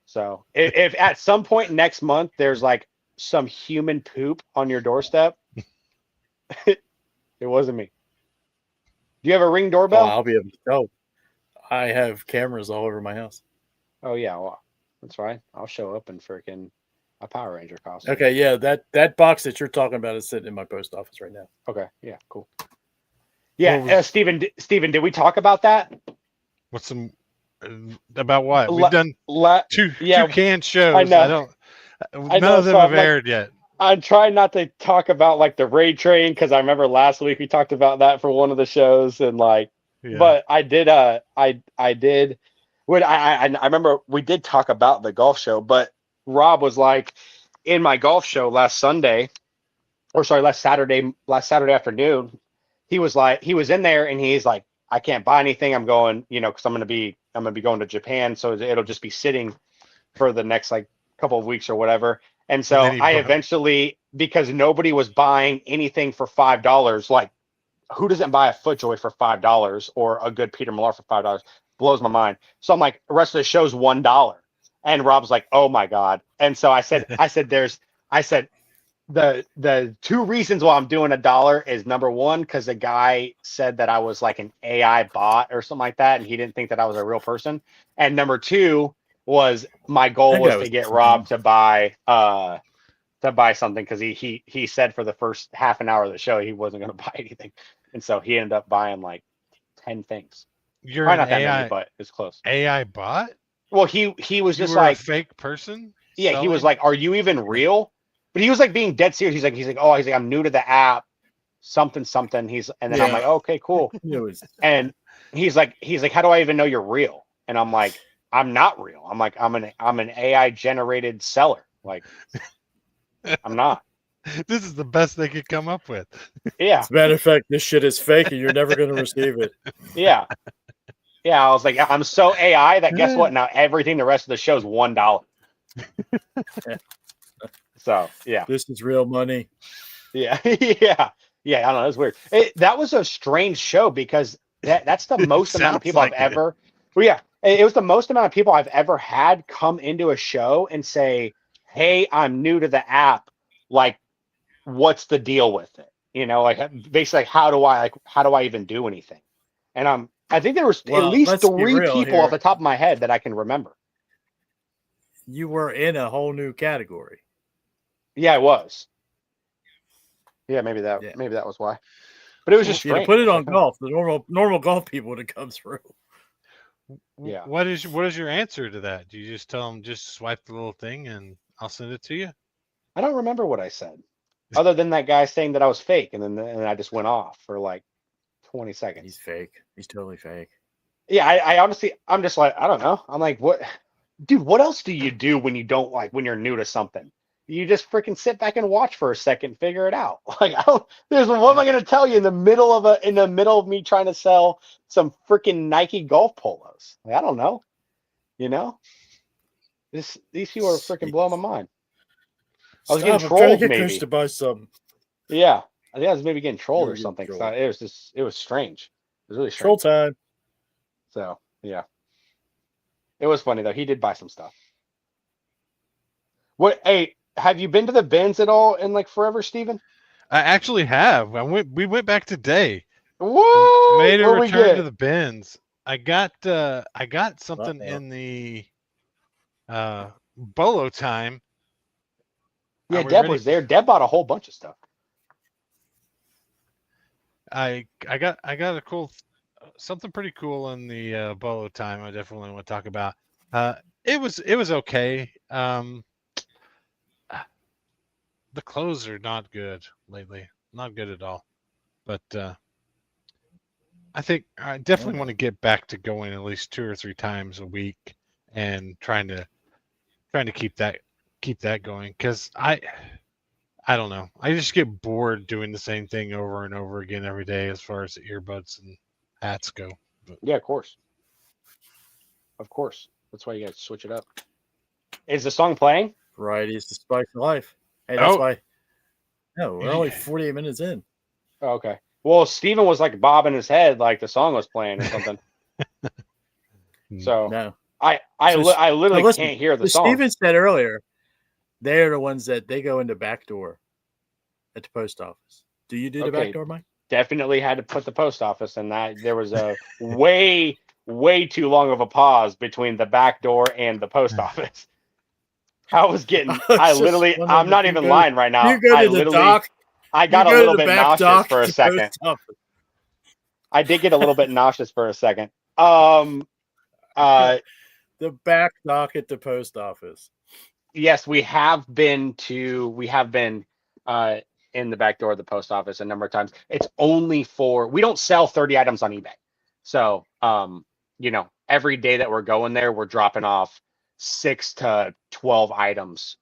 So if at some point next month there's like some human poop on your doorstep, it wasn't me. Do you have a Ring
Oh,
doorbell?
I'll be able to tell. I have cameras all over my house.
Oh yeah, well, that's right. I'll show up in freaking a Power Ranger costume.
Okay, yeah, that box that you're talking about is sitting in my post office right now.
Okay, yeah, cool. Yeah,
What was-
Steven, did we talk about that?
What's some about what?
Le-
We've done two
yeah,
canned shows.
I know.
I don't. None
know,
of them
so
have
I'm like-
aired yet.
I'm trying not to talk about like the raid train because I remember last week we talked about that for one of the shows and like,
Yeah.
but I did I did when I remember we did talk about the golf show, but Rob was like in my golf show last Saturday afternoon. He was in there and he's like, I can't buy anything. I'm going, because I'm gonna be going to Japan, so it'll just be sitting for the next like couple of weeks or whatever. And so
And then he
I
bought-
eventually, because nobody was buying anything for $5, like who doesn't buy a FootJoy for $5 or a good Peter Millar for $5? Blows my mind. So I'm like, the rest of the show's $1. And Rob's like, oh my God. And so I said, the 2 reasons why I'm doing $1 is number 1, because the guy said that I was like an AI bot or something like that, and he didn't think that I was a real person. And number 2 was my goal
That
was
guy
to
was
get
dumb.
Rob to buy something, because he said for the first half an hour of the show he wasn't going to buy anything, and so he ended up buying like 10 things.
You're
Probably
an
not that
AI
many, but it's close.
AI bot.
Well, he was
You
just
were
like,
a fake person.
yeah, he was
selling?
like, are you even real? But he was like being dead serious. He's like, oh, I'm new to the app, something. And then I'm
Yeah.
like, okay, cool.
It was
And he's like, how do I even know you're real? And I'm like, I'm not real. I'm like, I'm an AI generated seller. Like, I'm not.
This is the best they could come up with.
Yeah.
As a matter of fact, this shit is fake and you're never going to receive it.
Yeah. Yeah. I was like, I'm so AI that guess what? Now everything the rest of the show is $1. So yeah.
This is real money.
Yeah. Yeah. Yeah. I don't know. It's weird. That was a strange show because that's the most amount of
Sounds
people
like
I've ever. Well, yeah. It was the most amount of people I've ever had come into a show and say, "Hey, I'm new to the app. Like, what's the deal with it?" You know, like basically, how do I even do anything? And I think there was at
Well,
least
let's be
3
real
people
here.
off the top of my head that I can remember.
You were in a whole new category.
Yeah, I was. Yeah, maybe that was why. But it was just
If you'd have
strange.
put it on golf, the normal golf people would have come through.
Yeah.
What is your answer to that? Do you just tell them just swipe the little thing and I'll send it to you?
I don't remember what I said, other than that guy saying that I was fake, and then I just went off for like 20 seconds.
He's fake. He's totally fake.
Yeah, I honestly, I'm just like, I don't know. I'm like, what, dude? What else do you do when you don't when you're new to something? You just freaking sit back and watch for a second, figure it out. Like, what am I going to tell you in the middle of me trying to sell some freaking Nike golf polos? Like, I don't know. You know, these people are freaking blowing my mind. I was getting
I'm trying to
trolled,
get
maybe.
Chris to buy something.
Yeah, I think I was maybe getting trolled
You
or
were getting
something.
trolled.
It was strange. It was really
Troll
strange.
time.
So yeah, it was funny though. He did buy some stuff. What? Hey, have you been to the bins at all in like forever, Steven?
I actually have. We went back today.
What?
Made a
What'd we
return
get?
to the bins. I got something in the Bolo time.
Yeah,
Are we
Deb
ready?
was there. Deb bought a whole bunch of stuff.
I got a cool something pretty cool in the Bolo time. I definitely want to talk about. It was okay. The clothes are not good lately. Not good at all. But I think I definitely want to get back to going at least 2 or 3 times a week and trying to keep that going, because I don't know. I just get bored doing the same thing over and over again every day as far as the earbuds and hats go. But
Yeah, of course. Of course. That's why you got to switch it up. Is the song playing?
Variety is the spice of life. Hey, that's
Oh.
why. No, we're only 48 minutes in.
Oh, okay. Well, Steven was like bobbing his head like the song was playing or something. So
No.
I
So-
literally
now listen,
can't hear the
as
song.
Steven said earlier, they are the ones that they go in the back door at the post office. Do you do the
Okay.
back door, Mike?
Definitely had to put the post office in that. There was a way too long of a pause between the back door and the post office. I was getting,
I was just wondering
I'm not
if you
even
go-
lying right now.
You go
I
to the
literally,
dock.
I got a
you go to
little
the
bit
back
nauseous
dock
for a
at the
second.
post office.
I did get a little bit nauseous for a second.
The back dock at the post office.
Yes, we have been in the back door of the post office a number of times. It's only we don't sell 30 items on eBay. So, every day that we're going there, we're dropping off 6 to 12 items.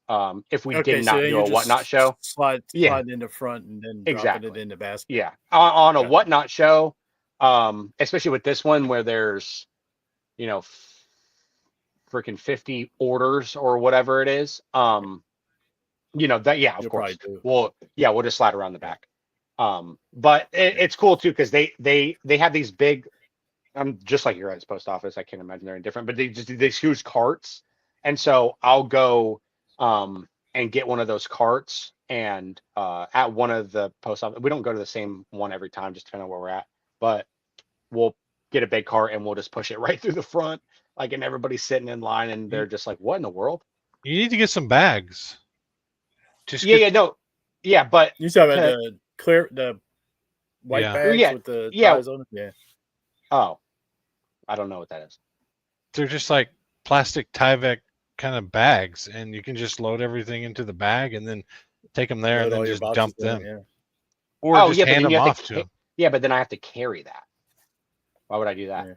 If we did not
then
do
you
a
just
whatnot show.
slide
Yeah.
in the front and then
Exactly.
dropping it in the basket.
Yeah. On a
Gotcha.
whatnot show, especially with this one where there's, freaking 50 orders or whatever it is. Of
You'll
course.
probably do.
We'll just slide around the back. But it's cool too because they have these big, just like your guys' post office. I can't imagine they're any different, but they just do these huge carts, and so I'll go and get one of those carts, and at one of the post office, we don't go to the same one every time, just depending on where we're at, but we'll get a big cart and we'll just push it right through the front, like, and everybody's sitting in line and they're just like, "What in the world?"
you need to get some bags. Just
But
You talking about the white
Yeah.
bags
Yeah,
with the
yeah.
ties on it? Yeah.
oh, I don't know what that is.
they're just like plastic Tyvek kind of bags, and you can just load everything into the bag and then take them there
Load
and
all
then
your
just
boxes
dump
in,
them,
yeah.
or
Oh,
just
yeah, but
hand
then
them
you have
off
to
to them.
Yeah, but then I have to carry that. Why would I do that?
Yeah.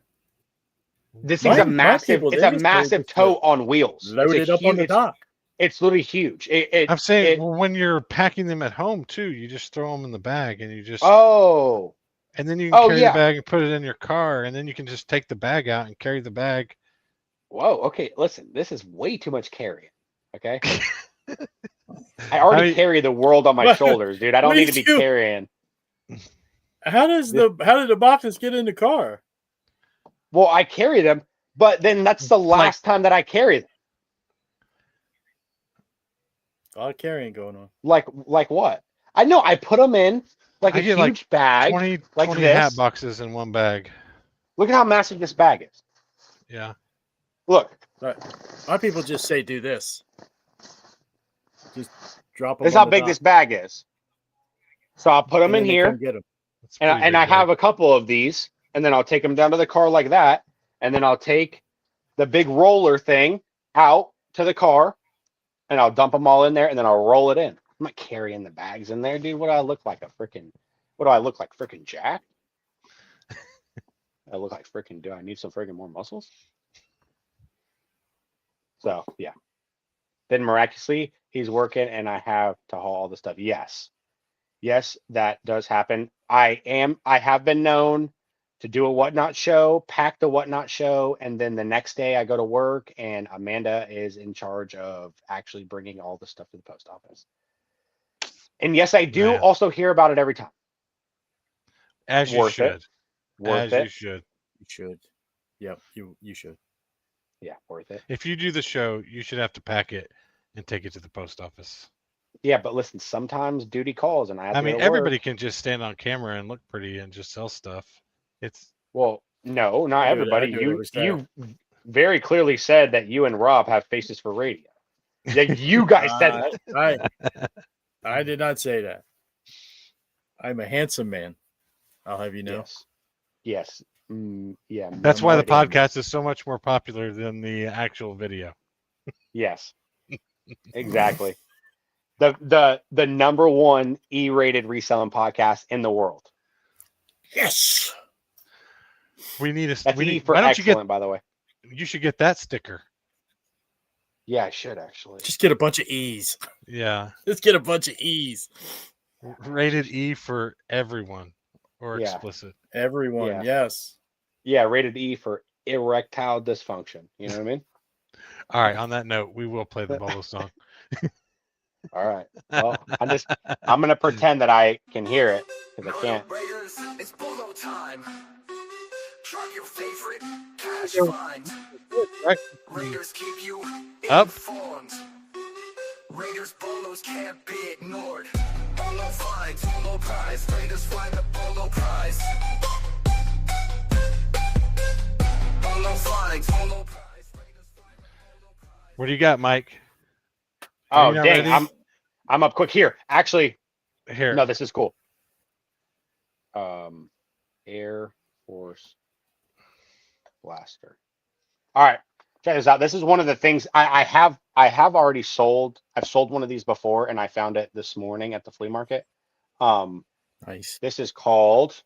This thing's
My
a massive.
people,
It's
they
a
just
massive
just
tote on wheels.
load it up on the dock.
It's literally huge.
I'm saying,
it-
well, when you're packing them at home too, you just throw them in the bag and you just,
Oh,
and then you can carry
yeah.
the bag and put it in your car, and then you can just take the bag out and carry the bag.
Whoa. Okay. Listen, this is way too much carrying. Okay. I already carry the world on my
What-
shoulders, dude. I don't
what
need
do
to be
you do?
carrying.
How did the boxes get in the car?
Well, I carry them, but then that's the last time that I carry them.
A lot of carrying going on.
Like what? I know I put them in like
I
a
get,
huge bag.
20
like
20
this.
hat boxes in one bag.
Look at how massive this bag is.
Yeah.
Look,
A lot of people just say do this. Just drop them.
this is how big this bag is. So I'll put them in here,
Get them.
That's a pretty
and
big
I have
bag.
a couple of these, and then I'll take them down to the car like that, and then I'll take the big roller thing out to the car, and I'll dump them all in there, and then I'll roll it in. I'm not carrying the bags in there, dude. What do I look like? Freaking Jack? I look like freaking. Do I need some freaking more muscles? So yeah. Then miraculously, he's working, and I have to haul all the stuff. Yes, that does happen. I have been known to do a whatnot show, pack the whatnot show, and then the next day I go to work, and Amanda is in charge of actually bringing all the stuff to the post office. And yes, I do
Man.
also hear about it every time.
As you
Worth
should.
it. Worth
As
it.
you should.
You should. Yep, you should.
Yeah, worth it.
If you do the show, you should have to pack it and take it to the post office.
Yeah, but listen, sometimes duty calls, and I have to go to work.
Everybody can just stand on camera and look pretty and just sell stuff. It's
Well, no, not
I do it- I
everybody.
do it every day.
You very clearly said that you and Rob have faces for radio. Yeah, you guys said that.
I did not say that. I'm a handsome man. I'll have you know.
Yes. Yeah.
that's why the
no idea.
podcast is so much more popular than the actual video.
Yes. Exactly. The number one E-rated reselling podcast in the world.
Yes.
We need a.
That's
we
E
need,
for
why don't you
excellent, by the way.
You should get that sticker.
Yeah, I should actually.
Just get a bunch of E's.
Yeah.
Let's get a bunch of E's.
Rated E for everyone or
Yeah.
explicit.
Everyone,
Yeah.
yes.
Yeah, rated E for erectile dysfunction. You know what I mean?
All right. On that note, we will play the Bolo song.
All right. Well, I'm gonna pretend that I can hear it because I can't.
Raiders, it's Bolo time. Drop your favorite cash find. Raiders keep you
Up.
informed. Raiders Bolos can't be ignored. Bolo finds, Bolo prize. Raiders find the Bolo prize. Bolo finds, Bolo prize. Raiders find the Bolo prize.
What do you got, Mike?
Oh
you not
dang!
ready?
I'm up quick here. Actually,
Here.
no, this is cool. Air Force Blaster. All right, check this out. This is one of the things I have already sold. I've sold one of these before, and I found it this morning at the flea market.
Nice.
This is called.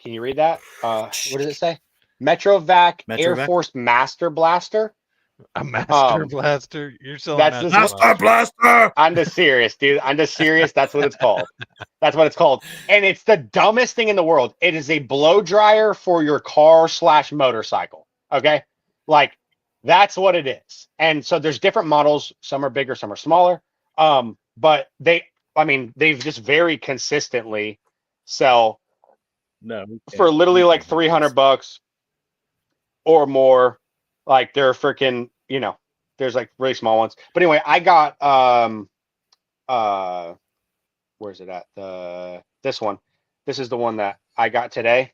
Can you read that? What does it say? Metrovac Air
Metrovac?
Force Master Blaster.
A Master Blaster. You're selling
that's
Master
this-
Blaster!
I'm just serious, dude. I'm just serious. That's what it's called. That's what it's called. And it's the dumbest thing in the world. It is a blow dryer for your car / motorcycle. Okay. Like that's what it is. And so there's different models. Some are bigger, some are smaller. But they've just very consistently sell
No. we can't.
for literally like $300 or more. Like they're freaking, there's like really small ones. But anyway, I got where's it at? This one. This is the one that I got today.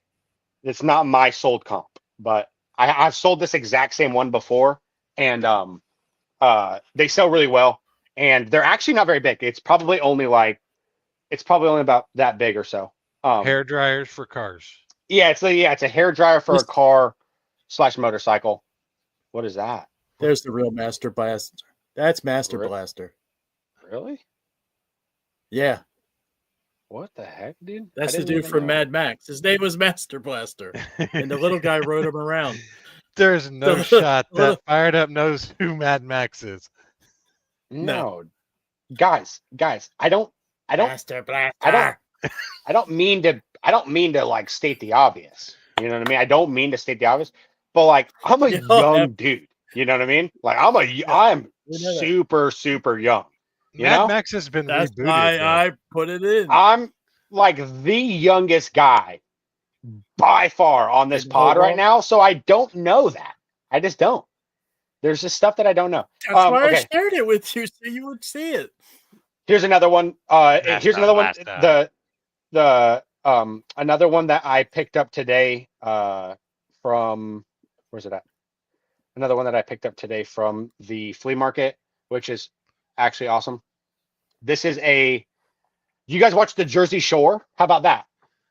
It's not my sold comp, but I've sold this exact same one before, and they sell really well, and they're actually not very big. It's probably only about that big or so.
Hair dryers for cars.
Yeah, it's a hair dryer for a car / motorcycle. What is that?
There's the real Master Blaster. That's Master
Really?
Blaster.
Really?
Yeah.
What the heck, dude?
That's
I
the
didn't
dude
even
from
know.
Mad Max. His name was Master Blaster, and the little guy rode him around.
There's no
The
shot
little-
that Fired Up knows who Mad Max is.
No, guys, I don't,
Master Blaster.
I don't mean to like state the obvious. You know what I mean? I don't mean to state the obvious, but like I'm a young dude. You know what I mean? Like I'm
we know that.
super, super young. You
Mad
know?
Max has been
That's
rebooted.
why
though.
I put it in.
I'm like the youngest guy by far on this
In the
pod
whole
right
world?
now, so I don't know that. I just don't. There's just stuff that I don't know.
That's why I
Okay.
shared it with you so you would see it.
Here's another one. Here's another one. The another one that I picked up today. From where's it at? Another one that I picked up today from the flea market, which is actually awesome. This is a. You guys watch the Jersey Shore? How about that?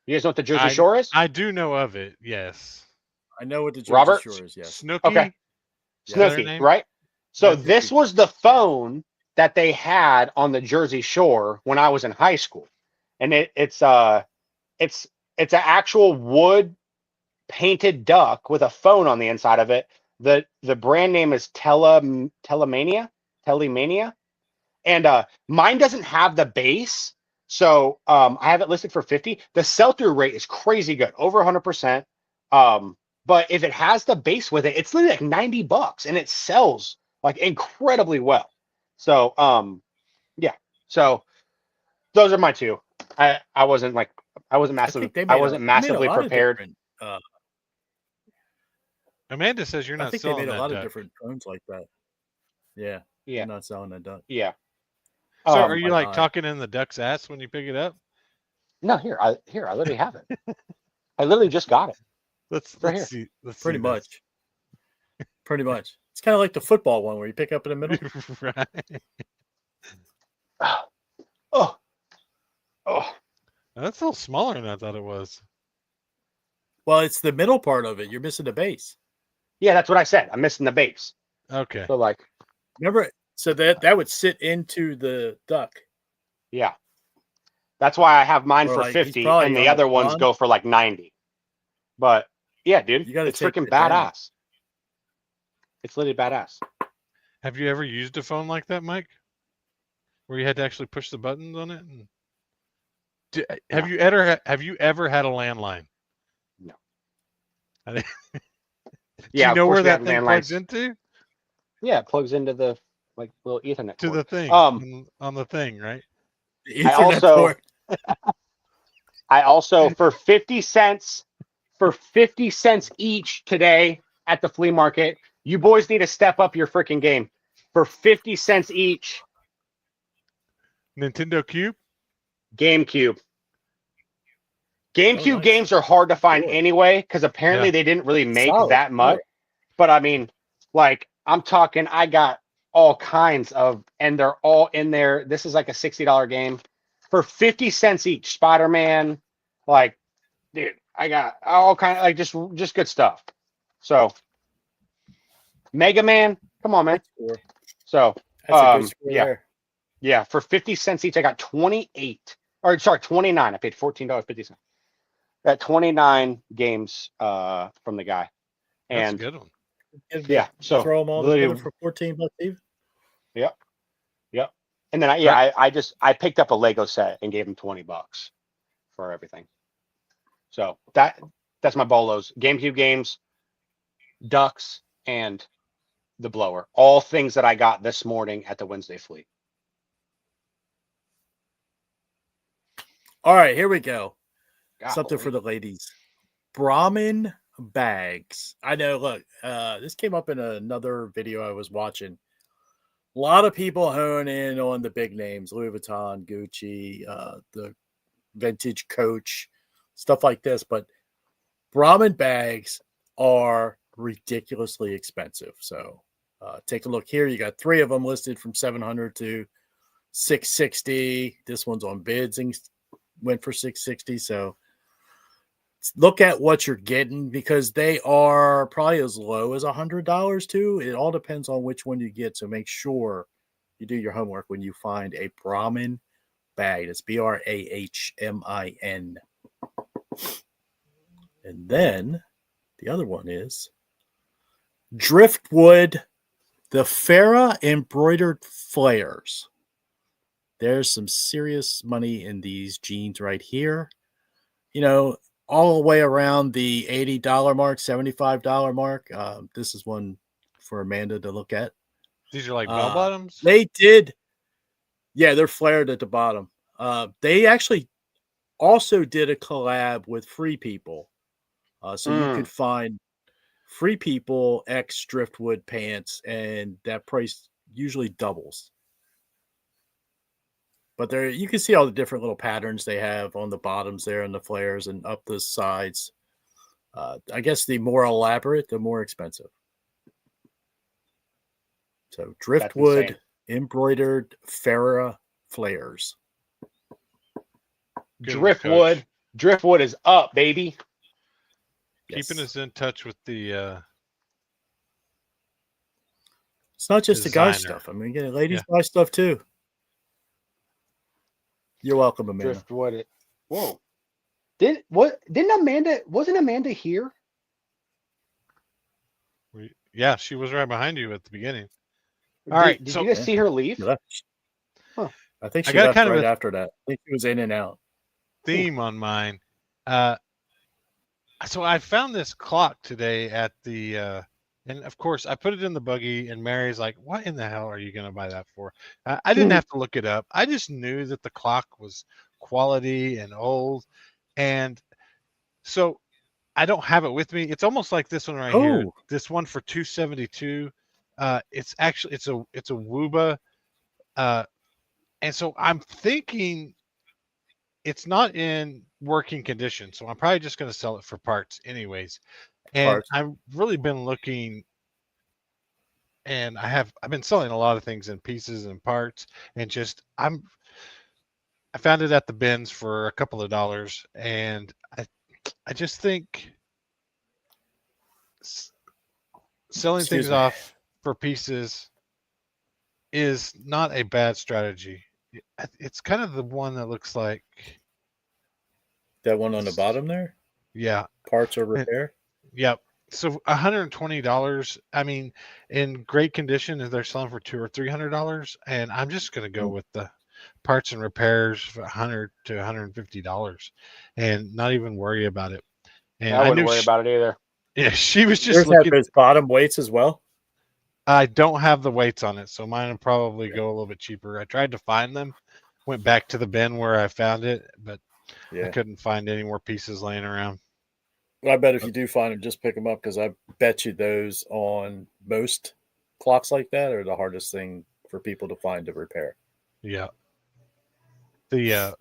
You guys know what the Jersey Shore is?
I do know of it. Yes.
I know what the Jersey
Robert?
Shore is. Yes.
Snooky.
Okay.
Is that her
Snooki,
name?
right? So
That's
this
Snooki.
was the phone that they had on the Jersey Shore when I was in high school, and it's an actual wood painted duck with a phone on the inside of it. The brand name is Telemania, and mine doesn't have the base, so I have it listed for 50. The sell-through rate is crazy good, over 100%. But if it has the base with it, it's literally like $90, and it sells like incredibly well. So yeah. So those are my two. I wasn't massively prepared.
Different,
Amanda says you're
I
not
think they
selling
made a
that
lot
duck.
of different phones like that. Yeah.
Yeah.
They're not selling that duck.
Yeah.
So are you
my
like
God.
talking in the duck's ass when you pick it up?
No, I literally have it. I literally just got it.
Let's
Right here.
see. Let's
Pretty
see
much. Pretty much. It's kind of like the football one where you pick up in the middle.
this. Right.
Oh.
That's a little smaller than I thought it was.
Well, it's the middle part of it. You're missing the base.
Yeah, that's what I said. I'm missing the base.
Okay.
So like,
Remember? So that would sit into the duck.
yeah. That's why I have mine
Or
for
like, he's
50
probably
and
on
the
the
other ones
run.
go for like 90. But yeah, dude,
You gotta
it's
take
freaking
it down.
badass. It's literally badass.
Have you ever used a phone like that, Mike? Where you had to actually push the buttons on it? Have you ever had a landline?
No.
Do
Yeah,
you
of
know
course
where
we
that
have
thing plugs
landlines.
into?
Yeah, it plugs into the like little Ethernet
To
cord.
the thing. On the thing, right?
The
I
Ethernet
also-
port.
I also for 50 cents each today at the flea market. You boys need to step up your freaking game. For 50 cents each,
Nintendo Cube?
GameCube. GameCube
Oh, nice.
games are hard to find
Cool.
anyway because apparently
Yeah.
they didn't really make
Solid.
that much. But I mean, like I'm talking, I got all kinds of, and they're all in there. This is like a $60 game for 50 cents each. Spider-Man, like, dude, I got all kind of like just good stuff. So, Mega Man, come on, man.
Score.
So,
That's a good score
yeah.
there.
Yeah, for 50 cents each, I got 28. Or sorry, 29. I paid $14.50. Got 29 games from the guy.
That's
And
a good one.
yeah, so
Throw them all
literally-
together for $14 even.
Yep. And then I picked up a Lego set and gave him $20 for everything. So that's my bolos. GameCube games, ducks, and the blower. All things that I got this morning at the Wednesday Fleet.
All right, here we go. Something
Golly.
for the ladies. Brahmin bags. I know, look, this came up in another video I was watching. A lot of people hone in on the big names, Louis Vuitton, Gucci, the vintage Coach, stuff like this. But Brahmin bags are ridiculously expensive. So take a look here. You got 3 of them listed from $700 to $660. This one's on bids and went for $660. So look at what you're getting because they are probably as low as $100 too. It all depends on which one you get. So make sure you do your homework when you find a Brahmin bag. It's BRAHMIN. And then the other one is Driftwood, the Farah embroidered flares. There's some serious money in these jeans right here. You know, all the way around the $80 mark, $75 mark. This is one for Amanda to look at.
These are like bell bottoms.
They did. Yeah, they're flared at the bottom. They actually also did a collab with Free People. So you could find Free People X Driftwood pants, and that price usually doubles. But there, you can see all the different little patterns they have on the bottoms there and the flares and up the sides. I guess the more elaborate, the more expensive. So Driftwood embroidered Farah flares.
Driftwood.
Coach.
Driftwood is up, baby.
Keeping us in touch with the
it's not just the guy
designer.
stuff. I mean, again, ladies buy stuff too. You're welcome, Amanda.
Driftwood. Whoa. Wasn't Amanda here?
Yeah, she was right behind you at the beginning. All right,
Did
so
you guys see her leave?
Huh. I think
I
she
got
left
kind of
right
a-
after that. I think she was in and out.
theme on mine. So I found this clock today at the and of course I put it in the buggy, and Mary's like, what in the hell are you going to buy that for? I didn't have to look it up. I just knew that the clock was quality and old, and so I don't have it with me. It's almost like this one right here.
Oh.
This one for $272. It's actually it's a Wuba, and so I'm thinking it's not in working condition, so I'm probably just going to sell it for parts anyways. And
Parts.
I've really been looking, and I've been selling a lot of things in pieces and parts, and just I found it at the bins for a couple of dollars, and I just think selling
Excuse
things
me.
off for pieces is not a bad strategy. It's kind of the one that looks like,
That one on the bottom there?
yeah,
Parts or repair?
yep. So $120. I mean, in great condition, if they're selling for $200 or $300, and I'm just going to go with the parts and repairs for $100 to $150, and not even worry about it. And
I wouldn't
knew
worry about it either.
Yeah, she was just
Yours have
looking.
those bottom weights as well?
I don't have the weights on it, so mine will probably go a little bit cheaper. I tried to find them, went back to the bin where I found it, but I
Yeah.
couldn't find any more pieces laying around.
Well, I bet if you do find them, just pick them up, because I bet you those on most clocks like that are the hardest thing for people to find to repair.
Yeah. The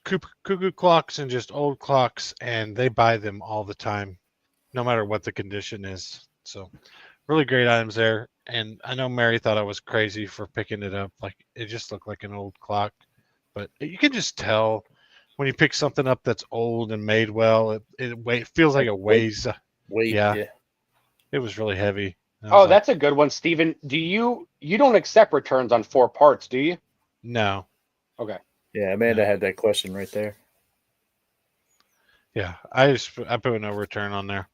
cuckoo clocks and just old clocks, and they buy them all the time, no matter what the condition is. So really great items there. And I know Mary thought I was crazy for picking it up. Like, it just looked like an old clock, but you can just tell when you pick something up that's old and made well, it feels like it weighs.
Weight,
Yeah. It was really heavy. I was
Oh,
like,
that's a good one, Steven. You don't accept returns on 4 parts, do you?
no.
Okay.
Yeah, Amanda had that question right there.
Yeah, I put no return on there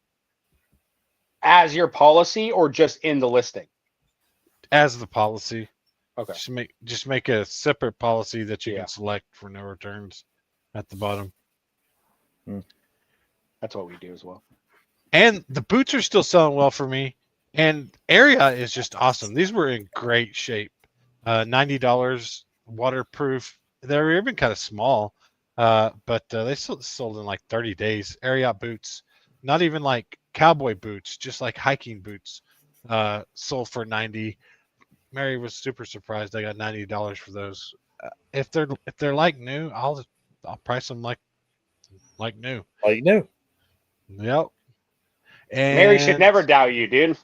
As your policy or just in the listing?
as the policy.
Okay.
Just make a separate policy that you
Yeah.
can select for no returns at the bottom.
That's what we do as well.
And the boots are still selling well for me. And area is just awesome. These were in great shape. $90, waterproof. They're even kind of small, but they sold in like 30 days. Area boots, not even like cowboy boots, just like hiking boots, sold for $90. Mary was super surprised I got $90 for those. If they're like new, I'll price them like new.
Like new.
Yep. And
Mary should never doubt you, dude.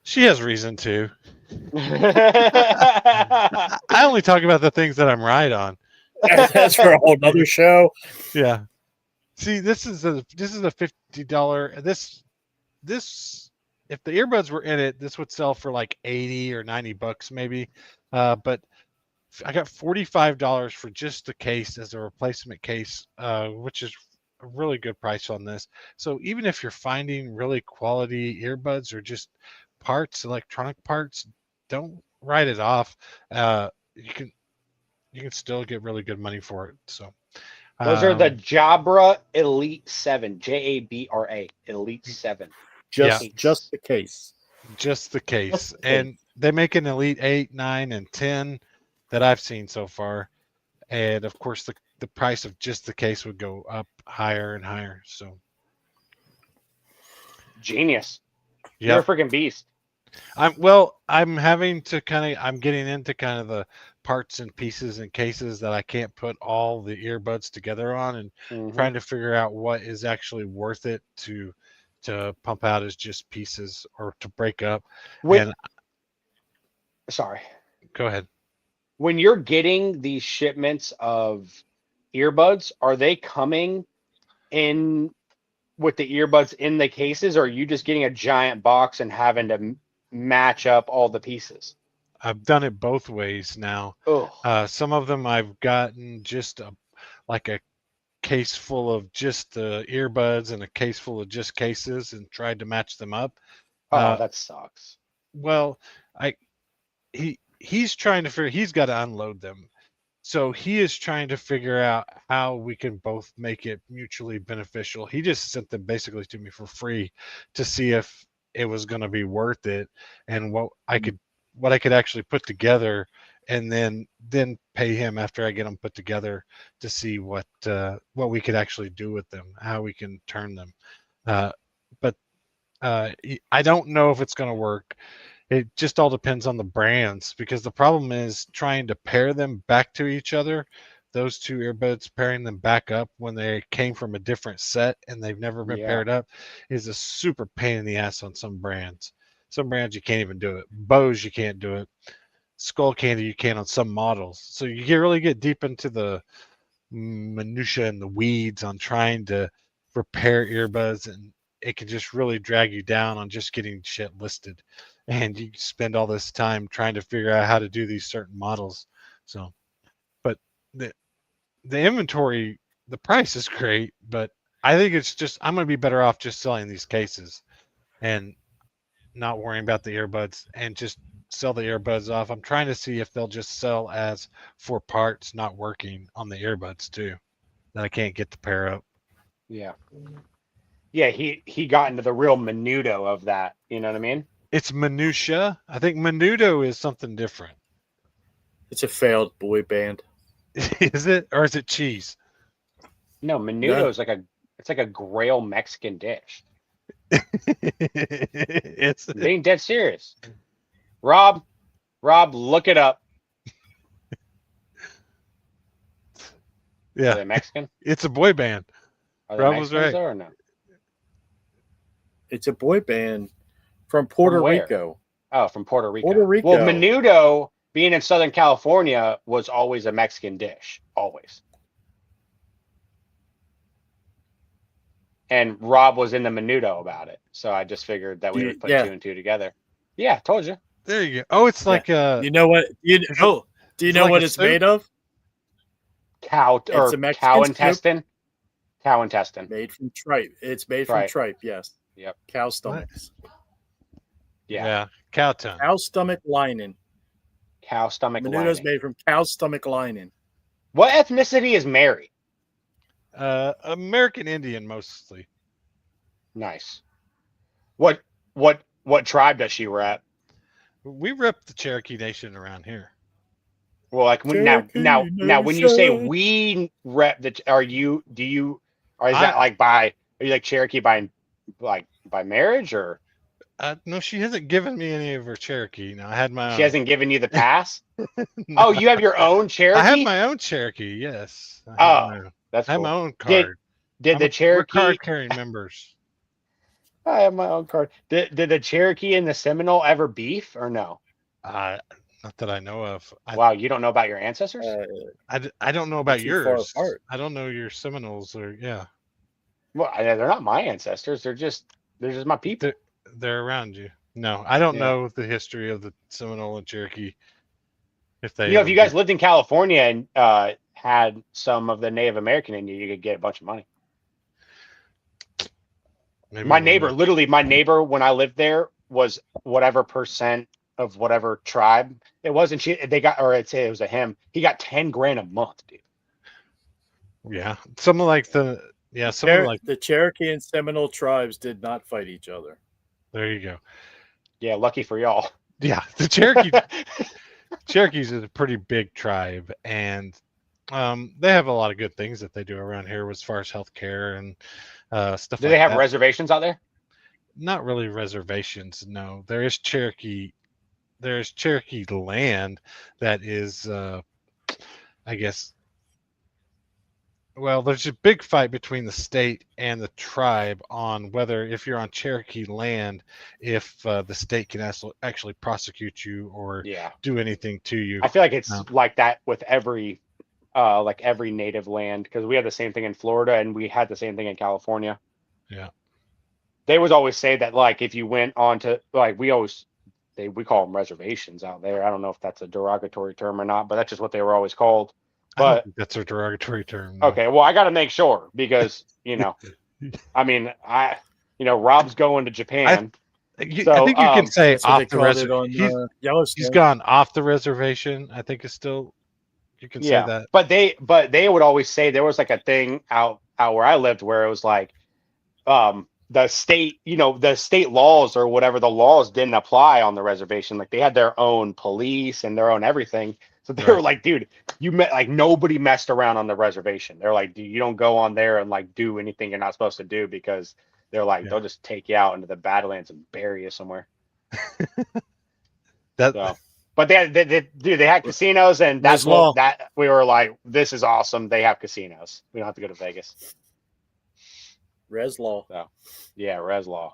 She has reason to. I only talk about the things that I'm right on.
That's for a whole nother show.
Yeah. See, this is a $50. This if the earbuds were in it, this would sell for like $80 or $90 maybe. But I got $45 for just the case as a replacement case, which is a really good price on this. So even if you're finding really quality earbuds or just parts, electronic parts, don't write it off. You can still get really good money for it. So
Those are the Jabra Elite 7, Jabra Elite 7.
Yeah.
Just the case.
just the case.
the case.
And they make an Elite 8, 9, and 10 that I've seen so far. And of course, the price of just the case would go up higher and higher. So
Genius.
yeah,
You're a freaking beast.
I'm getting into kind of the parts and pieces and cases that I can't put all the earbuds together on, and
Mhm.
trying to figure out what is actually worth it to pump out as just pieces or to break up.
When-
And
Sorry.
go ahead.
When you're getting these shipments of earbuds, are they coming in with the earbuds in the cases, or are you just getting a giant box and having to match up all the pieces?
I've done it both ways now.
Oh,
Some of them I've gotten just like a case full of just the earbuds and a case full of just cases and tried to match them up.
that sucks.
Well, he's trying to figure. He's got to unload them, so he is trying to figure out how we can both make it mutually beneficial. He just sent them basically to me for free to see if it was going to be worth it and what I could actually put together, and then pay him after I get them put together to see what we could actually do with them, how we can turn them. But I don't know if it's going to work. It just all depends on the brands, because the problem is trying to pair them back to each other. Those two earbuds, pairing them back up when they came from a different set and they've never been
Yeah.
paired up, is a super pain in the ass on some brands. Some brands you can't even do it. Bose you can't do it. Skull Candy you can on some models. So you really get deep into the minutia and the weeds on trying to repair earbuds, and it can just really drag you down on just getting shit listed, and you spend all this time trying to figure out how to do these certain models. So, but the inventory, the price is great, but I think it's just, I'm going to be better off just selling these cases and not worrying about the earbuds and just sell the earbuds off. I'm trying to see if they'll just sell as for parts not working on the earbuds too, that I can't get to pair up.
Yeah. Yeah, he got into the real menudo of that. You know what I mean?
It's minutia. I think menudo is something different.
It's a failed boy band.
Is it, or is it cheese?
No, menudo is it's like a Grail Mexican dish.
It's
I'm being dead serious. Rob, look it up.
yeah,
Are they Mexican?
it's a boy band.
Are they
Rob was
Mexicans
right.
though, or no?
It's a boy band from Puerto
where?
Rico.
Oh, from Puerto Rico.
Puerto Rico.
Well, menudo, being in Southern California, was always a Mexican dish. Always. And Rob was in the menudo about it. So I just figured that we would put 2 and 2 together. Yeah, told you.
There you go. Oh, it's like
You know what? Do you know
like
what
a
it's
soup?
made of?
Cow
It's a Mexican soup.
intestine. Cow intestine.
Made from tripe. It's made from tripe, yes.
Yep.
Cow stomachs.
Yeah.
cow tongue.
Cow stomach lining.
Cow stomach
Menudo's
lining.
made from cow stomach lining.
What ethnicity is Mary?
American Indian mostly.
Nice. What tribe does she rep?
We rep the Cherokee Nation around here.
Well, like now when you say we rep the, are you like Cherokee by marriage, or
No, she hasn't given me any of her Cherokee. No, I had my own.
she hasn't given you the pass?
No.
Oh, you have your own Cherokee?
I have my own Cherokee, yes.
That's
I have
cool.
my own card.
Did the
We're
Cherokee?
card carrying members.
I have my own card. Did the Cherokee and the Seminole ever beef or no?
Not that I know of.
Wow, you don't know about your ancestors?
I don't know about
Too far
yours.
apart.
I don't know your Seminoles or
Well, they're not my ancestors. They're just my people.
they're around you. No, I don't
Yeah.
know the history of the Seminole and Cherokee. If they,
You know, if
ever
you guys
do.
lived in California and had some of the Native American in you, you could get a bunch of money.
Maybe
My
when
neighbor,
we-
literally, my neighbor when I lived there was whatever percent of whatever tribe it was, and they got, or I'd say it was a him. He got 10 grand a month, dude.
yeah, some of like the some of like
The Cherokee and Seminole tribes did not fight each other.
there you go.
Yeah, lucky for y'all.
Yeah, the Cherokees is a pretty big tribe, and they have a lot of good things that they do around here as far as healthcare and stuff
Do
like
they have
that.
reservations out there?
Not really reservations. No, there is Cherokee. There's Cherokee land that is, I guess. Well, there's a big fight between the state and the tribe on whether, if you're on Cherokee land, if the state can actually prosecute you or
Yeah,
do anything to you.
I feel like it's
No.
like that with every native land, because we had the same thing in Florida and we had the same thing in California.
Yeah.
They would always say that, like, if you went on to, like, we call them reservations out there. I don't know if that's a derogatory term or not, but that's just what they were always called.
I don't
But
think that's a derogatory term. No.
okay, well, I got to make sure because I mean, Rob's going to Japan.
I think you can say
That's what they
off the
called it on
reservation.
Yellowstone.
He's gone off the reservation. I think it's still. You can say that.
But they would always say there was like a thing out where I lived where it was like, the state, the state laws or whatever, the laws didn't apply on the reservation. Like they had their own police and their own everything. So they were like, dude, nobody messed around on the reservation. They're like, dude, you don't go on there and like do anything you're not supposed to do, because they're like, they'll just take you out into the Badlands and bury you somewhere. But they had casinos, and that's
law.
that we were like, this is awesome. They have casinos. We don't have to go to Vegas.
Res law.
So, yeah, res law.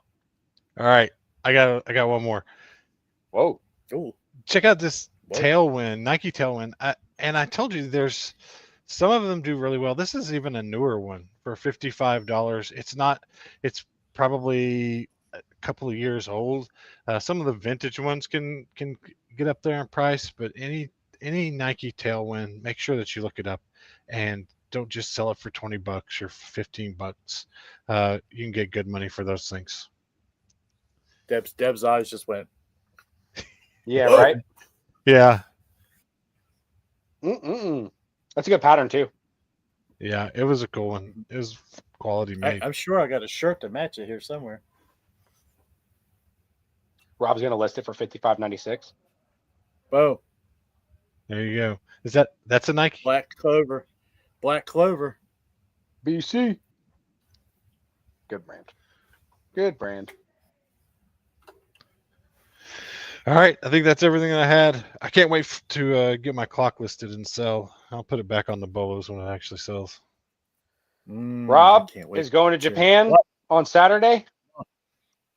All right, I got one more.
Whoa.
Ooh.
Check out this
Whoa.
Tailwind, Nike Tailwind. I told you there's some of them do really well. This is even a newer one for $55. It's probably a couple of years old. Some of the vintage ones can get up there in price, but any Nike Tailwind, make sure that you look it up and don't just sell it for $20 or $15. You can get good money for those things.
Deb's eyes just went.
Yeah, right.
Yeah.
That's a good pattern too.
Yeah, it was a cool one. It was quality made.
I'm sure I got a shirt to match it here somewhere.
Rob's gonna list it for $55.96.
Boom.
There you go. That's a Nike?
Black Clover. Black Clover.
BC. Good brand. Good brand.
All right, I think that's everything that I had. I can't wait to get my clock listed and sell. I'll put it back on the bolos when it actually sells.
Rob
can't wait
is going to
to-
Japan
What?
on Saturday.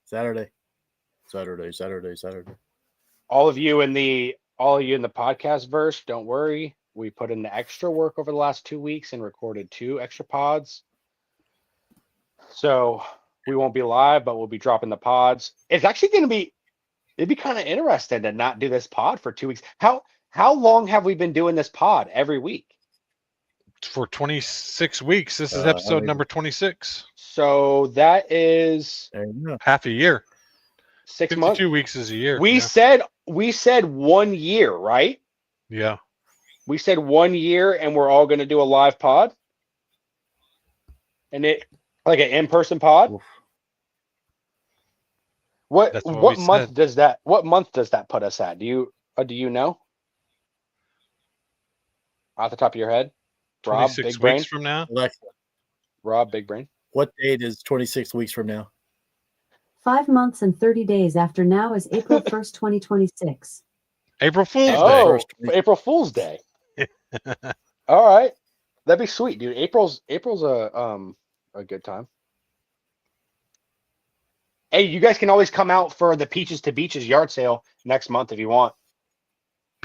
Saturday.
All of you in the podcast verse, don't worry. We put in the extra work over the last 2 weeks and recorded 2 extra pods. So we won't be live, but we'll be dropping the pods. It's actually going to be, it'd be kind of interesting to not do this pod for 2 weeks. How long have we been doing this pod every week?
For 26 weeks. This is episode number 26.
So that is
There you go.
Half a year.
6
52
months.
weeks is a year.
We said 1 year, right?
Yeah.
We said 1 year, and we're all going to do a live pod, and it like an in-person pod.
Oof.
That's what
What
we
month
said.
does that? What month does that put us at? Do you know? Off the top of your head, Rob,
26
big brain.
weeks from now.
Alexa,
Rob, big brain.
what date is 26 weeks from now?
5 months and 30 days after now is April 1st, 2026.
April Fool's Day.
Oh,
First week.
April Fool's Day. All right, that'd be sweet, dude. April's a good time. Hey, you guys can always come out for the Peaches to Beaches yard sale next month if you want.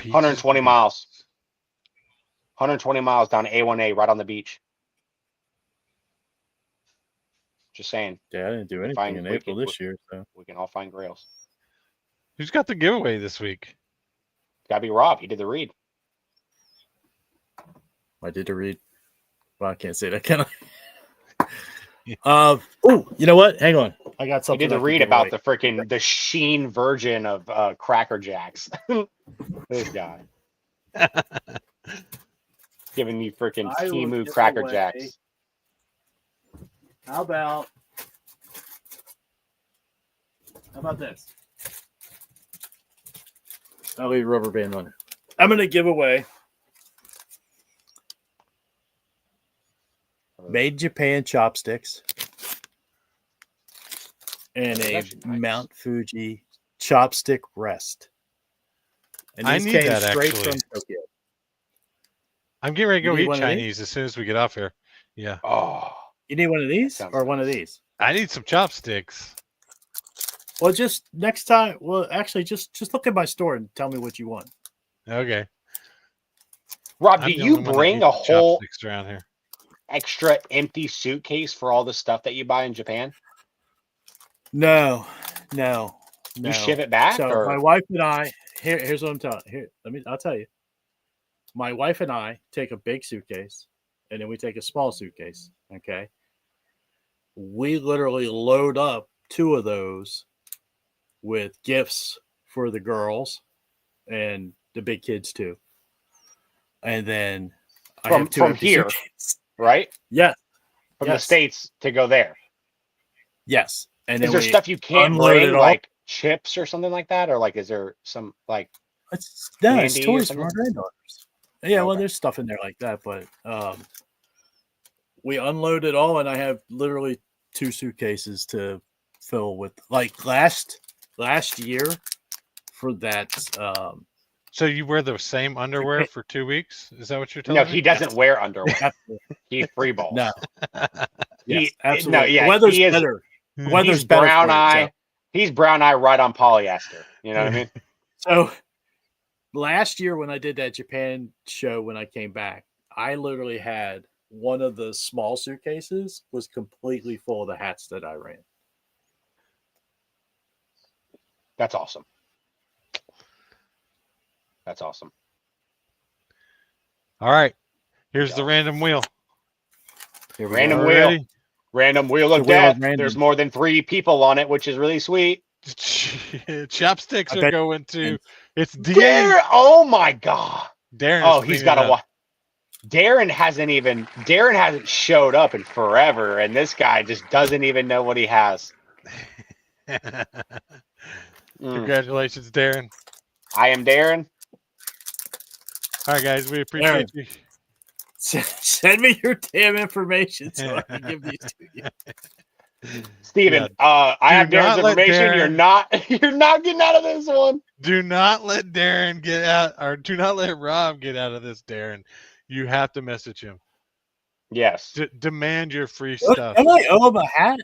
120 miles. 120 miles down A1A, right on the beach. Just saying,
Yeah, I didn't do anything
Fine,
in
we
April
can-
this year. So
we can all find grails.
Who's got the giveaway this week?
Gotta be Rob. He did the read.
I did read. Well, I can't say that, can I? Oh, you know what? Hang on. I got
You
something.
need to
I can
read
give
about
away.
the freaking the Sheen version of Cracker Jacks. This guy giving me freaking
I will
Timu
give
Cracker
away-
Jacks.
How about this? I'll leave rubber band on it. I'm going to give away made in Japan chopsticks and
That's
a
actually nice.
Mount Fuji chopstick rest. And
I
these
need
came
that,
straight
actually.
from Tokyo.
I'm getting ready to
You
go
need
eat
one of these?
Chinese as soon as we get off here. Yeah.
Oh,
You need one of these
sounds
or one of
nice.
these?
I need some chopsticks.
Well, just next time. Well, actually, just look at my store and tell me what you want.
Okay.
Rob,
I'm
do
the
you
only one that
bring
eats
a whole
chopsticks around here.
extra empty suitcase for all the stuff that you buy in Japan?
No.
You ship it back,
So
or
my wife and I here's what I'm telling. I'll tell you. My wife and I take a big suitcase and then we take a small suitcase. Okay. We literally load up 2 of those with gifts for the girls and the big kids too. And then I
From-
have 2
from
empty
here?
suitcases.
right
Yes.
from the
Yes.
States to go there?
Yes. And
Is
then
there
we
stuff you can't
unload
bring,
it all.
like chips or something like that, or like is there some like
It's
candy or
toys for
something?
our granddaughters. Yeah, well,
Okay.
there's stuff in there like that, but we unload it all, and I have literally 2 suitcases to fill with. Like last year, for that,
So you wear the same underwear for 2 weeks? Is that what you're telling
No,
me?
he doesn't wear underwear.
absolutely,
He free balls.
no, yes,
He-
absolutely.
no, yeah,
the weather's
he is-
better. The
He's
weather's
He's
better
brown
for it,
eye. He's brown eye right on polyester. You know what I mean?
So last year when I did that Japan show, when I came back, I literally had one of the small suitcases was completely full of the hats that I ran.
That's awesome. That's awesome.
All right. Here's the random wheel.
Here we
Random
go.
wheel.
Ready?
Random wheel
The
of
wheel of
death.
random.
There's more than 3 people on it, which is really sweet.
Chopsticks
I
are
bet-
going to. It's DA.
Darren, oh my god.
Darren.
Oh, he's got to watch. Darren hasn't showed up in forever, and this guy just doesn't even know what he has. Mm.
Congratulations, Darren.
I am Darren.
All right, guys. We appreciate you.
Send me your damn information so I can give these to you.
Steven,
Yeah.
I have
Do not
Darren's
let
information. You're
Darren-
not getting out of this one.
Do not let Darren get out, or do not let Rob get out of this, Darren. You have to message him.
Yes.
Demand your free
What?
stuff.
Don't I owe him a hat?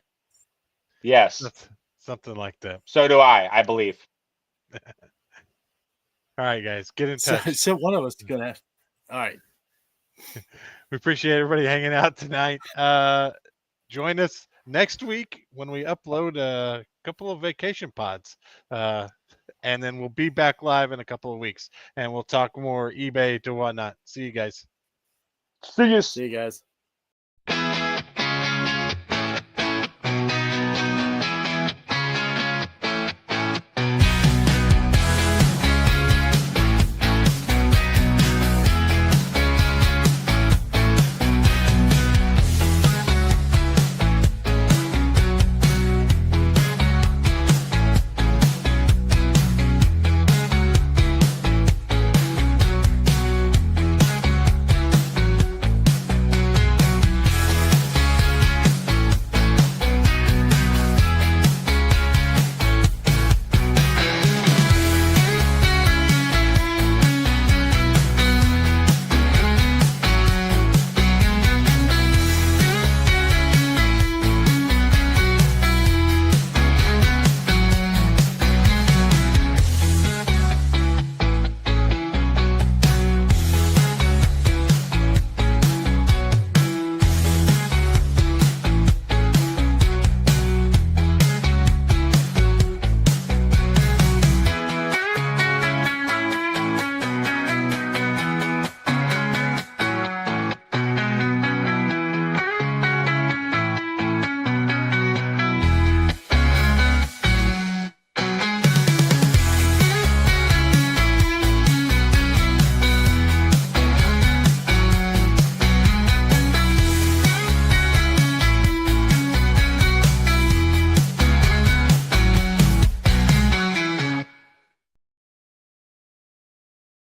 Yes.
Something like that.
So do I believe.
All right, guys. Get in touch.
So one of us is gonna have. All right.
We appreciate everybody hanging out tonight. Join us next week when we upload a couple of vacation pods. And then we'll be back live in a couple of weeks and we'll talk more eBay to whatnot. See you guys.
See you.
See you guys.